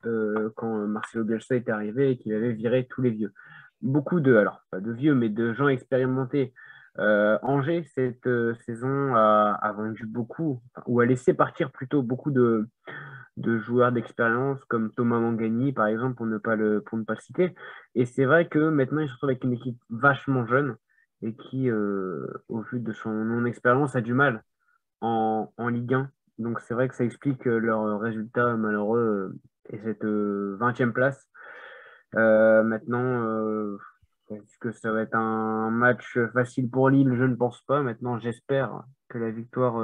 quand Marcelo Bielsa est arrivé et qu'il avait viré tous les vieux. Beaucoup de, alors pas de vieux, mais de gens expérimentés. Angers, cette saison, a vendu beaucoup, ou a laissé partir plutôt beaucoup de joueurs d'expérience comme Thomas Mangani, par exemple, pour ne pas le citer. Et c'est vrai que maintenant, il se retrouve avec une équipe vachement jeune et qui, au vu de son non-expérience, a du mal en Ligue 1. Donc c'est vrai que ça explique leur résultat malheureux et cette 20e place. Maintenant, est-ce que ça va être un match facile pour Lille? Je ne pense pas. Maintenant, j'espère que la victoire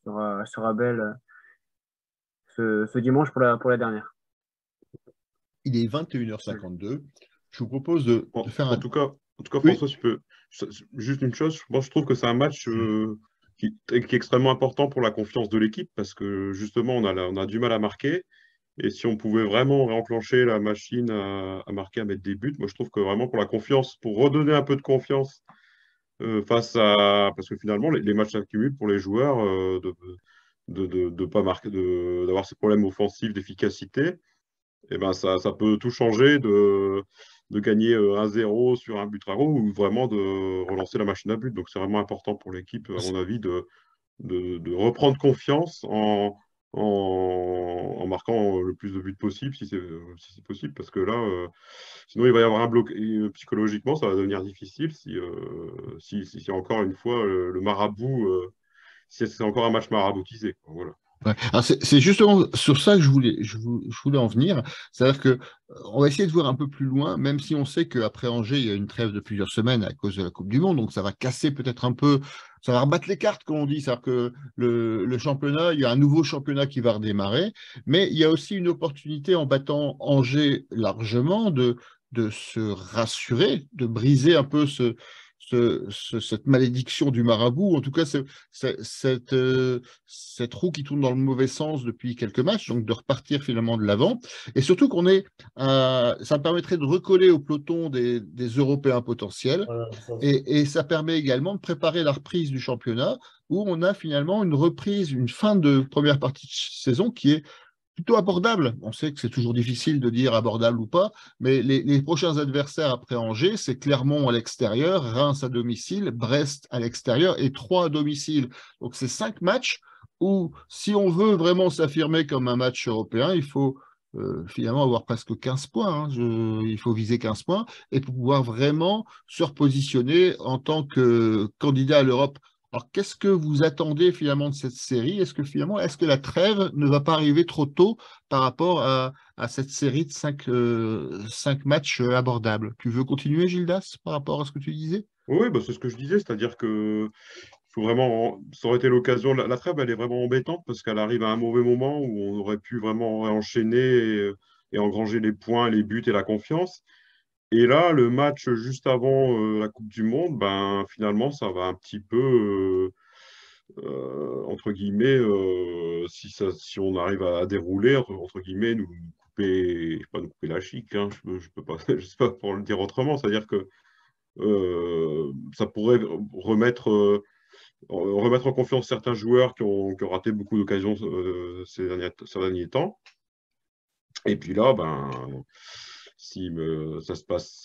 sera belle ce dimanche pour la dernière. Il est 21h52. Je vous propose de faire En tout cas, Oui. François, juste une chose, moi je trouve que c'est un match qui est extrêmement important pour la confiance de l'équipe parce que justement on a du mal à marquer et si on pouvait vraiment réenclencher la machine à marquer, à mettre des buts, moi je trouve que vraiment pour la confiance, pour redonner un peu de confiance parce que finalement les matchs s'accumulent pour les joueurs de pas marquer, d'avoir ces problèmes offensifs d'efficacité. Et ben ça peut tout changer de gagner 1-0 sur un but à gros ou vraiment de relancer la machine à but. Donc c'est vraiment important pour l'équipe, à mon avis, de reprendre confiance en marquant le plus de buts possible, si c'est possible, parce que là, sinon il va y avoir un bloc. Et, psychologiquement, ça va devenir difficile si encore une fois le marabout, si c'est encore un match maraboutisé, quoi. Voilà. Ouais. Alors c'est justement sur ça que je voulais en venir. C'est-à-dire que on va essayer de voir un peu plus loin, même si on sait qu'après Angers, il y a une trêve de plusieurs semaines à cause de la Coupe du Monde, donc ça va casser peut-être un peu, ça va rebattre les cartes, comme on dit. C'est-à-dire que le championnat, il y a un nouveau championnat qui va redémarrer, mais il y a aussi une opportunité en battant Angers largement de se rassurer, de briser un peu cette malédiction du marabout, en tout cas cette roue qui tourne dans le mauvais sens depuis quelques matchs, donc de repartir finalement de l'avant. Et surtout ça permettrait de recoller au peloton des Européens potentiels. Voilà, ça. Et ça permet également de préparer la reprise du championnat, où on a finalement une reprise, une fin de première partie de saison qui est plutôt abordable. On sait que c'est toujours difficile de dire abordable ou pas, mais les prochains adversaires après Angers, c'est Clermont à l'extérieur, Reims à domicile, Brest à l'extérieur et Troyes à domicile. Donc c'est 5 matchs où, si on veut vraiment s'affirmer comme un match européen, il faut finalement avoir presque 15 points. Il faut viser 15 points et pour pouvoir vraiment se repositionner en tant que candidat à l'Europe. Alors, qu'est-ce que vous attendez finalement de cette série? Est-ce que la trêve ne va pas arriver trop tôt par rapport à cette série de 5 matchs abordables? Tu veux continuer, Gildas, par rapport à ce que tu disais? Oui, bah, c'est ce que je disais, c'est-à-dire que faut vraiment, ça aurait été l'occasion. La trêve, elle est vraiment embêtante parce qu'elle arrive à un mauvais moment où on aurait pu vraiment enchaîner et engranger les points, les buts et la confiance. Et là, le match juste avant la Coupe du Monde, ben, finalement, ça va un petit peu, entre guillemets, si on arrive à dérouler, entre guillemets, nous couper, je sais pas, nous couper la chic, hein, je peux pas, je sais pas pour le dire autrement, c'est-à-dire que ça pourrait remettre en confiance certains joueurs qui ont raté beaucoup d'occasions ces derniers temps. Et puis là, ben, si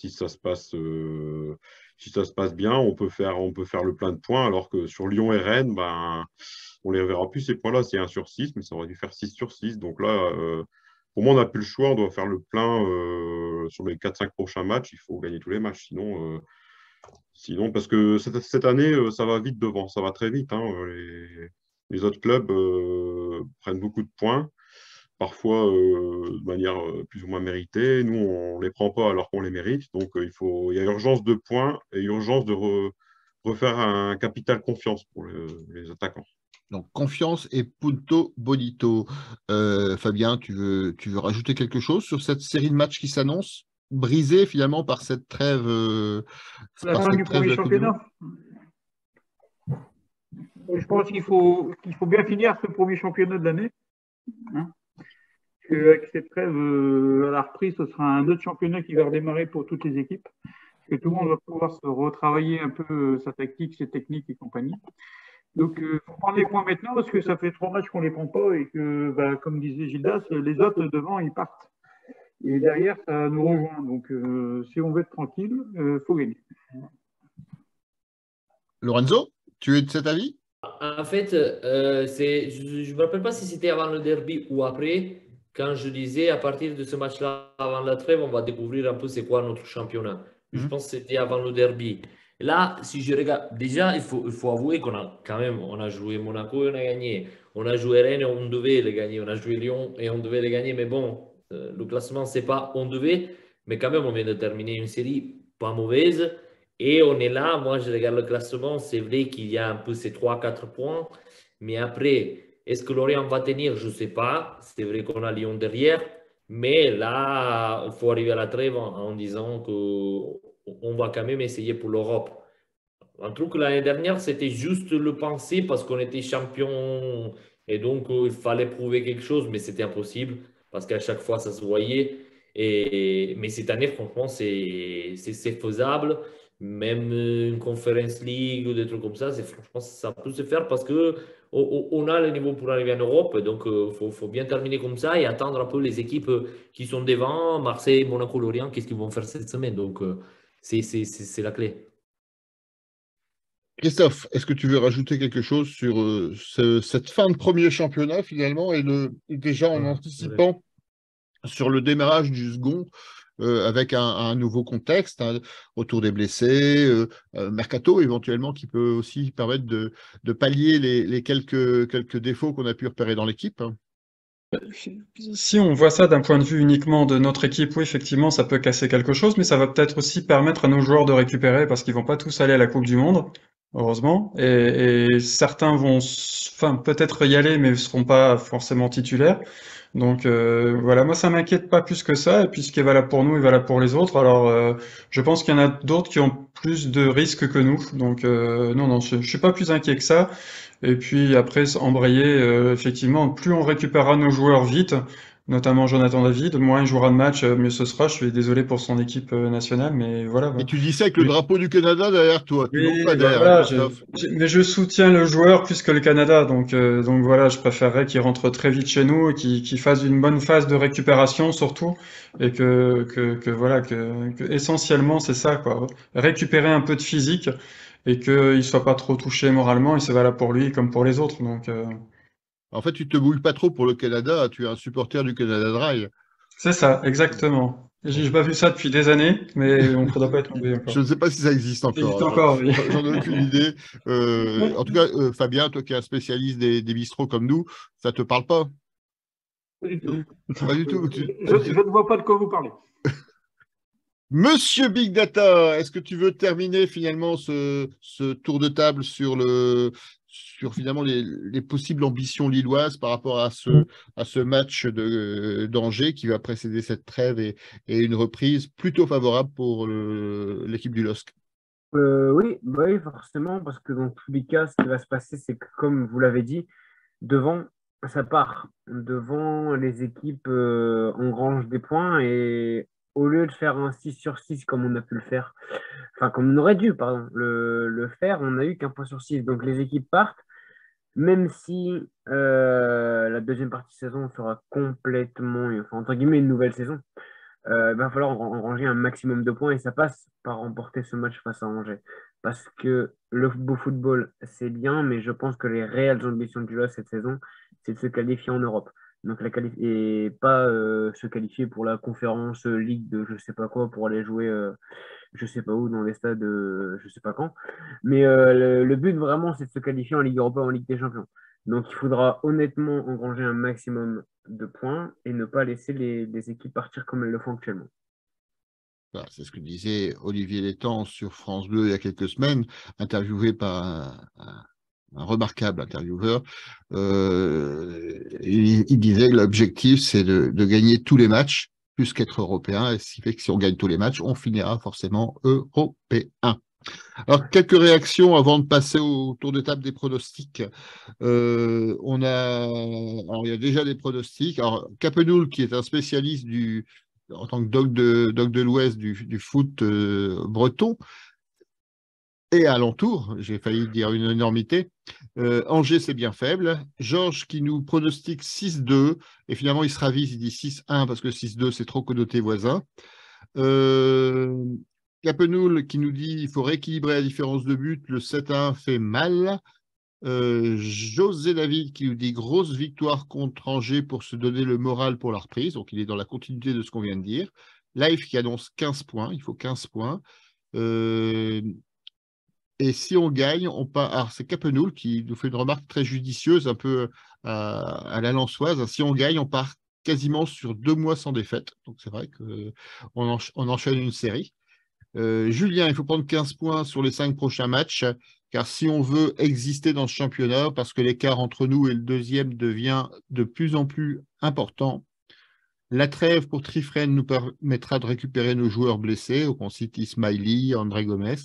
ça se passe bien, on peut faire le plein de points, alors que sur Lyon et Rennes, ben, on les reverra plus ces points-là. C'est 1 sur 6, mais ça aurait dû faire 6 sur 6. Donc là, pour moi, on n'a plus le choix. On doit faire le plein sur les 4-5 prochains matchs. Il faut gagner tous les matchs. Sinon, parce que cette année, ça va vite devant. Ça va très vite, hein. Les autres clubs prennent beaucoup de points, parfois de manière plus ou moins méritée. Nous, on ne les prend pas alors qu'on les mérite. Donc, il y a urgence de points et urgence de refaire un capital confiance pour les attaquants. Donc, confiance et punto bonito. Fabien, tu veux rajouter quelque chose sur cette série de matchs qui s'annonce? brisé finalement par cette trêve, La fin du premier de la Coupe du Monde. championnat. Je pense qu'il faut bien finir ce premier championnat de l'année. Hein. Avec cette trêve à la reprise, ce sera un autre championnat qui va redémarrer pour toutes les équipes. Que tout le monde va pouvoir se retravailler un peu sa tactique, ses techniques et compagnie. Donc, il faut prendre les points maintenant parce que ça fait 3 matchs qu'on ne les prend pas et que, bah, comme disait Gildas, les autres devant, ils partent. Et derrière, ça nous rejoint. Donc, si on veut être tranquille, il faut gagner. Lorenzo, tu es de cet avis? En fait, je ne me rappelle pas si c'était avant le derby ou après, quand je disais à partir de ce match-là, avant la trêve, on va découvrir un peu c'est quoi notre championnat. Je pense que c'était avant le derby. Là, si je regarde, déjà, il faut avouer qu'on a quand même, on a joué Monaco et on a gagné. On a joué Rennes et on devait les gagner. On a joué Lyon et on devait les gagner. Mais bon, le classement, c'est pas on devait, mais quand même, on vient de terminer une série pas mauvaise. Et on est là, moi je regarde le classement, c'est vrai qu'il y a un peu ces 3-4 points, mais après, est-ce que Lorient va tenir? Je ne sais pas, c'est vrai qu'on a Lyon derrière, mais là, il faut arriver à la trêve en disant qu'on va quand même essayer pour l'Europe. Un truc l'année dernière, c'était juste le penser parce qu'on était champion et donc il fallait prouver quelque chose, mais c'était impossible parce qu'à chaque fois ça se voyait. Mais cette année, franchement, c'est faisable. Même une Conference League ou des trucs comme ça, franchement, ça peut se faire parce qu'on a le niveau pour arriver en Europe. Donc, il faut bien terminer comme ça et attendre un peu les équipes qui sont devant, Marseille, Monaco, Lorient, qu'est-ce qu'ils vont faire cette semaine. Donc, c'est la clé. Christophe, est-ce que tu veux rajouter quelque chose sur cette fin de premier championnat finalement et déjà en anticipant sur le démarrage du second avec un nouveau contexte, retour des blessés, mercato éventuellement qui peut aussi permettre de pallier les quelques défauts qu'on a pu repérer dans l'équipe? Si on voit ça d'un point de vue uniquement de notre équipe, oui, effectivement, ça peut casser quelque chose, mais ça va peut-être aussi permettre à nos joueurs de récupérer parce qu'ils vont pas tous aller à la Coupe du Monde, heureusement, et certains vont, enfin, peut-être y aller, mais ne seront pas forcément titulaires. Donc voilà, moi ça m'inquiète pas plus que ça, et puis ce qui est valable pour nous est valable pour les autres. Alors je pense qu'il y en a d'autres qui ont plus de risques que nous, donc non, je suis pas plus inquiet que ça. Et puis après, embrayer, effectivement, plus on récupérera nos joueurs vite, notamment Jonathan David, moins il jouera de match, mieux ce sera. Je suis désolé pour son équipe nationale, mais voilà. Et tu dis ça avec le drapeau du Canada derrière toi, toujours Oui, pas derrière, voilà, Christophe. mais je soutiens le joueur plus que le Canada, donc voilà, je préférerais qu'il rentre très vite chez nous et qu'il fasse une bonne phase de récupération surtout, et voilà, que essentiellement c'est ça, quoi, récupérer un peu de physique et qu'il soit pas trop touché moralement, et c'est valable pour lui comme pour les autres, donc En fait, tu te bouilles pas trop pour le Canada, tu es un supporter du Canada Dry. c'est ça, exactement. J'ai pas vu ça depuis des années, mais on ne faudra pas être tombé encore. Je ne sais pas si ça existe Ça existe encore. encore, oui. J'en ai aucune idée. En tout cas, Fabien, toi qui es un spécialiste des bistrots comme nous, ça te parle pas? Pas du tout. Pas du tout. Je ne vois pas de quoi vous parlez. Monsieur Big Data, est-ce que tu veux terminer finalement ce tour de table sur finalement les possibles ambitions lilloises par rapport à ce match d'Angers qui va précéder cette trêve et une reprise plutôt favorable pour l'équipe du LOSC? Oui, bah oui, forcément, parce que dans tous les cas, ce qui va se passer, c'est que, comme vous l'avez dit, devant, ça part. Devant, les équipes engrangent des points et au lieu de faire un 6 sur 6 comme on a pu le faire, enfin, comme on aurait dû, pardon, le faire, on n'a eu qu'un point sur 6. Donc, les équipes partent, même si la deuxième partie de saison sera complètement, enfin, entre guillemets, une nouvelle saison. Il va falloir engranger un maximum de points et ça passe par remporter ce match face à Angers. Parce que le beau football, c'est bien, mais je pense que les réelles ambitions du LOSC cette saison, c'est de se qualifier en Europe. Donc et pas se qualifier pour la conférence Ligue de je sais pas quoi pour aller jouer je sais pas où dans des stades je sais pas quand. Mais le but vraiment, c'est de se qualifier en Ligue Europa, en Ligue des Champions. Donc, il faudra honnêtement engranger un maximum de points et ne pas laisser les équipes partir comme elles le font actuellement. Voilà, c'est ce que disait Olivier Létang sur France Bleu il y a quelques semaines, interviewé par un remarquable intervieweur. Il disait que l'objectif, c'est de gagner tous les matchs plus qu'être européen, ce qui fait que si on gagne tous les matchs, on finira forcément européen. Alors, quelques réactions avant de passer au tour de table des pronostics. Alors, il y a déjà des pronostics. Alors, Capenoul, qui est un spécialiste en tant que doc de l'Ouest du foot breton, et alentour, j'ai failli dire une énormité. Angers, c'est bien faible. Georges qui nous pronostique 6-2, et finalement il se ravise, il dit 6-1 parce que 6-2 c'est trop connoté voisin. Capenoul qui nous dit il faut rééquilibrer la différence de but, le 7-1 fait mal. José David qui nous dit grosse victoire contre Angers pour se donner le moral pour la reprise, donc il est dans la continuité de ce qu'on vient de dire. Live qui annonce 15 points, il faut 15 points. Et si on gagne, on part. Alors, c'est Capenoul qui nous fait une remarque très judicieuse, un peu à la Lensoise. Si on gagne, on part quasiment sur 2 mois sans défaite. Donc, c'est vrai qu'on enchaîne une série. Julien, il faut prendre 15 points sur les 5 prochains matchs, car si on veut exister dans ce championnat, parce que l'écart entre nous et le deuxième devient de plus en plus important, la trêve pour Trifren nous permettra de récupérer nos joueurs blessés. On cite Ismaili, André Gomes.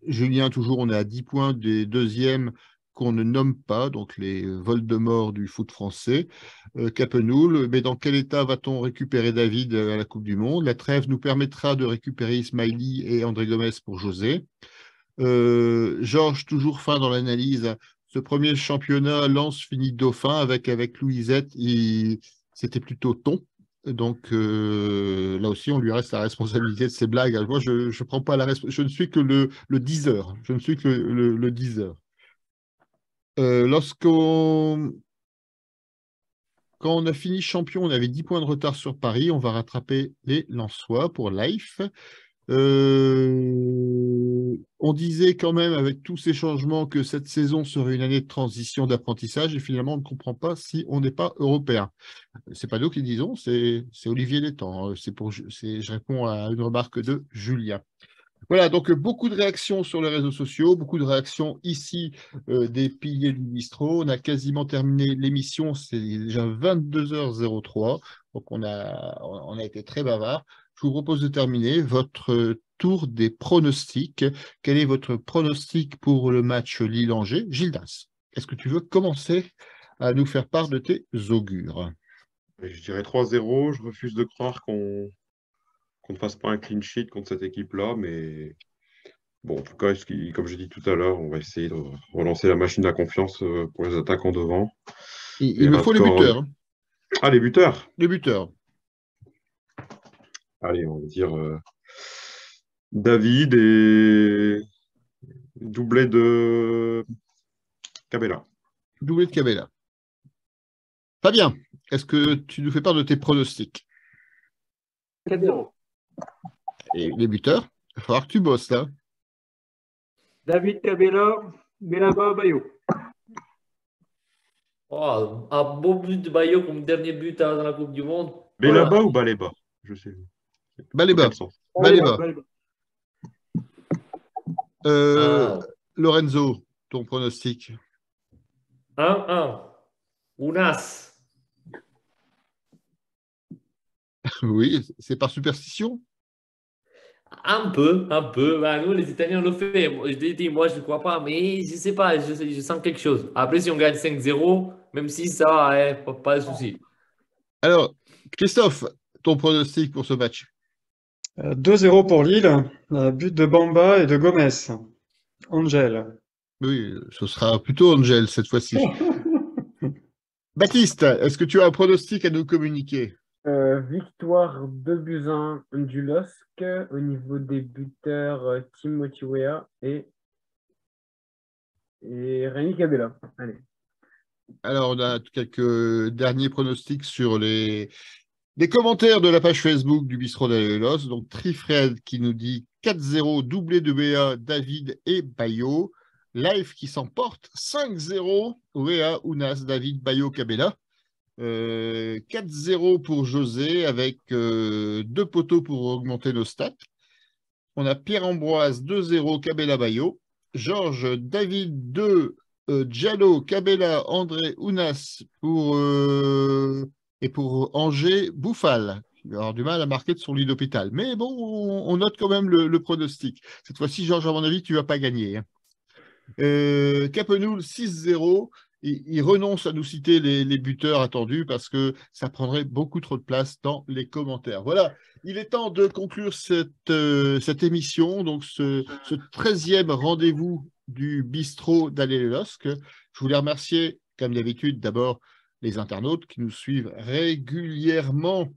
Julien, toujours, on est à 10 points des deuxièmes qu'on ne nomme pas, donc les Voldemort du foot français. Capenoul, mais dans quel état va-t-on récupérer David à la Coupe du Monde? La trêve nous permettra de récupérer Ismaili et André Gomes pour José. Georges, toujours fin dans l'analyse. Ce premier championnat, Lens finit dauphin avec Louisette, c'était plutôt ton. Donc là aussi, on lui reste la responsabilité de ses blagues. Moi, je prends pas la responsabilité. Je ne suis que le 10 Je ne suis que le 10 Quand on a fini champion, on avait 10 points de retard sur Paris. On va rattraper les Lensois pour Life. On disait quand même, avec tous ces changements, que cette saison serait une année de transition, d'apprentissage, et finalement, on ne comprend pas si on n'est pas européen. C'est pas nous qui disons, c'est Olivier Létang. Je réponds à une remarque de Julien. Voilà, donc beaucoup de réactions sur les réseaux sociaux, beaucoup de réactions ici des piliers du bistrot. On a quasiment terminé l'émission, c'est déjà 22h03, donc on a été très bavard. Je vous propose de terminer votre tour des pronostics. Quel est votre pronostic pour le match Lille-Angers? Gildas, est-ce que tu veux commencer à nous faire part de tes augures? Je dirais 3-0. Je refuse de croire qu'on ne fasse pas un clean sheet contre cette équipe-là, mais bon, en tout cas, comme j'ai dit tout à l'heure, on va essayer de relancer la machine à confiance pour les attaquants devant. Il me faut les buteurs. Ah, les buteurs? Les buteurs. Allez, on va dire David et doublé de Cabella. Doublé de Cabella. Fabien, est-ce que tu nous fais part de tes pronostics? 4-0. Et les buteurs? Il va falloir que tu bosses là. David Cabella, Belaba, Bayo. Oh, un beau but de Bayo comme dernier but dans la Coupe du Monde. Belaba Voilà. ou Baleba? Je sais. Baleba. Baleba. Lorenzo, ton pronostic? 1-1. Ounas. Oui, c'est par superstition? Un peu. Bah, nous, les Italiens, on le fait. Je te dis, moi, je ne crois pas, mais je ne sais pas, je sens quelque chose. Après, si on gagne 5-0, même si ça va, pas de souci. Alors, Christophe, ton pronostic pour ce match? 2-0 pour Lille, but de Bamba et de Gomes. Angel. Oui, ce sera plutôt Angel cette fois-ci. Baptiste, est-ce que tu as un pronostic à nous communiquer? Victoire 2-1 du LOSC. Au niveau des buteurs, Timothy Weah et Rémi Cabella. Allez. Alors, on a quelques derniers pronostics sur les commentaires de la page Facebook du Bistrot d'Alelos. Donc, Trifred qui nous dit 4-0, doublé de Béa, David et Bayo. Live qui s'emporte 5-0, Wea, Ounas, David, Bayo, Cabella. 4-0 pour José avec 2 poteaux pour augmenter nos stats. On a Pierre-Ambroise 2-0, Cabella, Bayo. Georges, David 2, Giallo, Cabella, André, Ounas pour Et pour Angers, Bouffal. Il va avoir du mal à marquer de son lit d'hôpital. Mais bon, on note quand même le pronostic. Cette fois-ci, Georges, à mon avis, tu ne vas pas gagner. Capenoul, 6-0. Il renonce à nous citer les buteurs attendus parce que ça prendrait beaucoup trop de place dans les commentaires. Voilà, il est temps de conclure cette émission, donc ce 13e rendez-vous du bistrot d'Allez les LOSC. Je voulais remercier, comme d'habitude, d'abord les internautes qui nous suivent régulièrement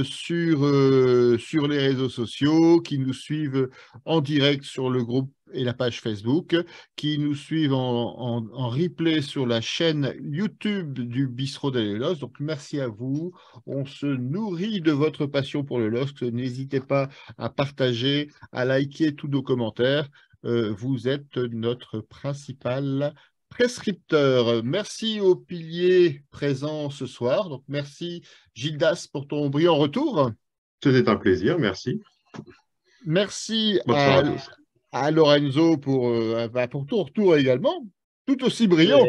sur les réseaux sociaux, qui nous suivent en direct sur le groupe et la page Facebook, qui nous suivent en replay sur la chaîne YouTube du Bistrot d'Allez le LOSC. Donc, merci à vous. On se nourrit de votre passion pour le LOSC. N'hésitez pas à partager, à liker tous nos commentaires. Vous êtes notre principal prescripteur. Merci aux piliers présents ce soir. Donc, merci Gildas pour ton brillant retour. C'était un plaisir, merci. Merci Bonsoir à Lorenzo pour ton retour également, tout aussi brillant.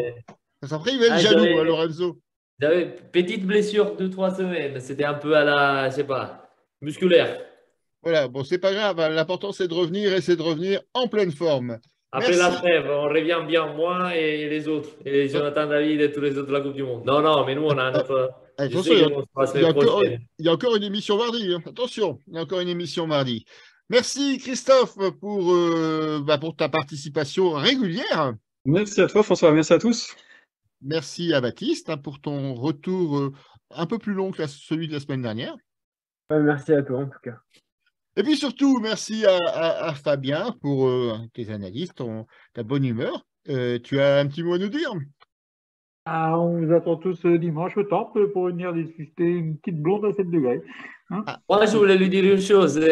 Ça ferait être jaloux, Lorenzo. J'avais petite blessure de 3 semaines. C'était un peu à la, je sais pas, musculaire. Voilà, bon, c'est pas grave. L'important, c'est de revenir et c'est de revenir en pleine forme. Après la trêve, on revient bien, moi et les autres, et Jonathan David et tous les autres de la Coupe du Monde. Non, mais nous, on a notre. Attention, il y a encore une émission mardi. Hein. Attention, il y a encore une émission mardi. Merci Christophe pour ta participation régulière. Merci à toi François, merci à tous. Merci à Baptiste pour ton retour un peu plus long que celui de la semaine dernière. Merci à toi en tout cas. Et puis surtout, merci à Fabien pour tes analyses, ta bonne humeur. Tu as un petit mot à nous dire? On vous attend tous dimanche au temple pour venir discuter une petite blonde à 7 degrés. Hein? Moi, je voulais lui dire une chose.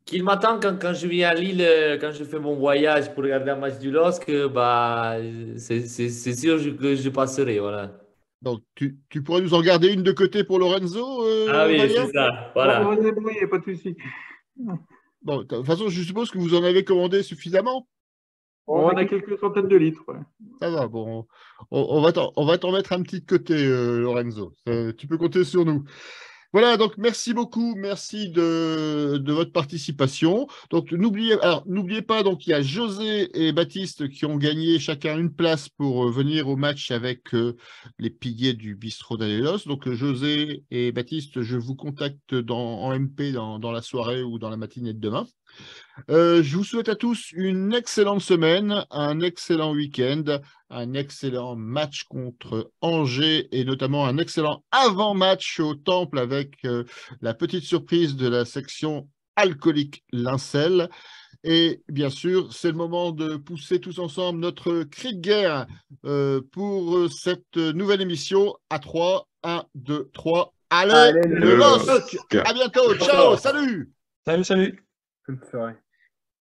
Qu'il m'attend quand je viens à Lille, quand je fais mon voyage pour regarder un match du LOSC, c'est sûr que je passerai. Voilà. Donc, tu pourrais nous en garder une de côté pour Lorenzo Ah oui, Fabien? c'est ça. Voilà. On va se débrouiller, pas de souci. Bon, de toute façon, je suppose que vous en avez commandé suffisamment. On a quelques centaines de litres. Ouais. Ça va, bon, on va t'en mettre un petit de côté, Lorenzo. Tu peux compter sur nous. Voilà, donc merci beaucoup, merci de votre participation. Donc n'oubliez pas, donc il y a José et Baptiste qui ont gagné chacun une place pour venir au match avec les piliers du bistrot d'Allez les LOSC. Donc José et Baptiste, je vous contacte en MP dans la soirée ou dans la matinée de demain. Je vous souhaite à tous une excellente semaine, un excellent week-end, un excellent match contre Angers et notamment un excellent avant-match au Temple avec la petite surprise de la section alcoolique Lincel. Et bien sûr, c'est le moment de pousser tous ensemble notre cri de guerre pour cette nouvelle émission à 3. 1, 2, 3. Allez, le LOSC! À bientôt. Ciao, salut! Salut! Bonne soirée.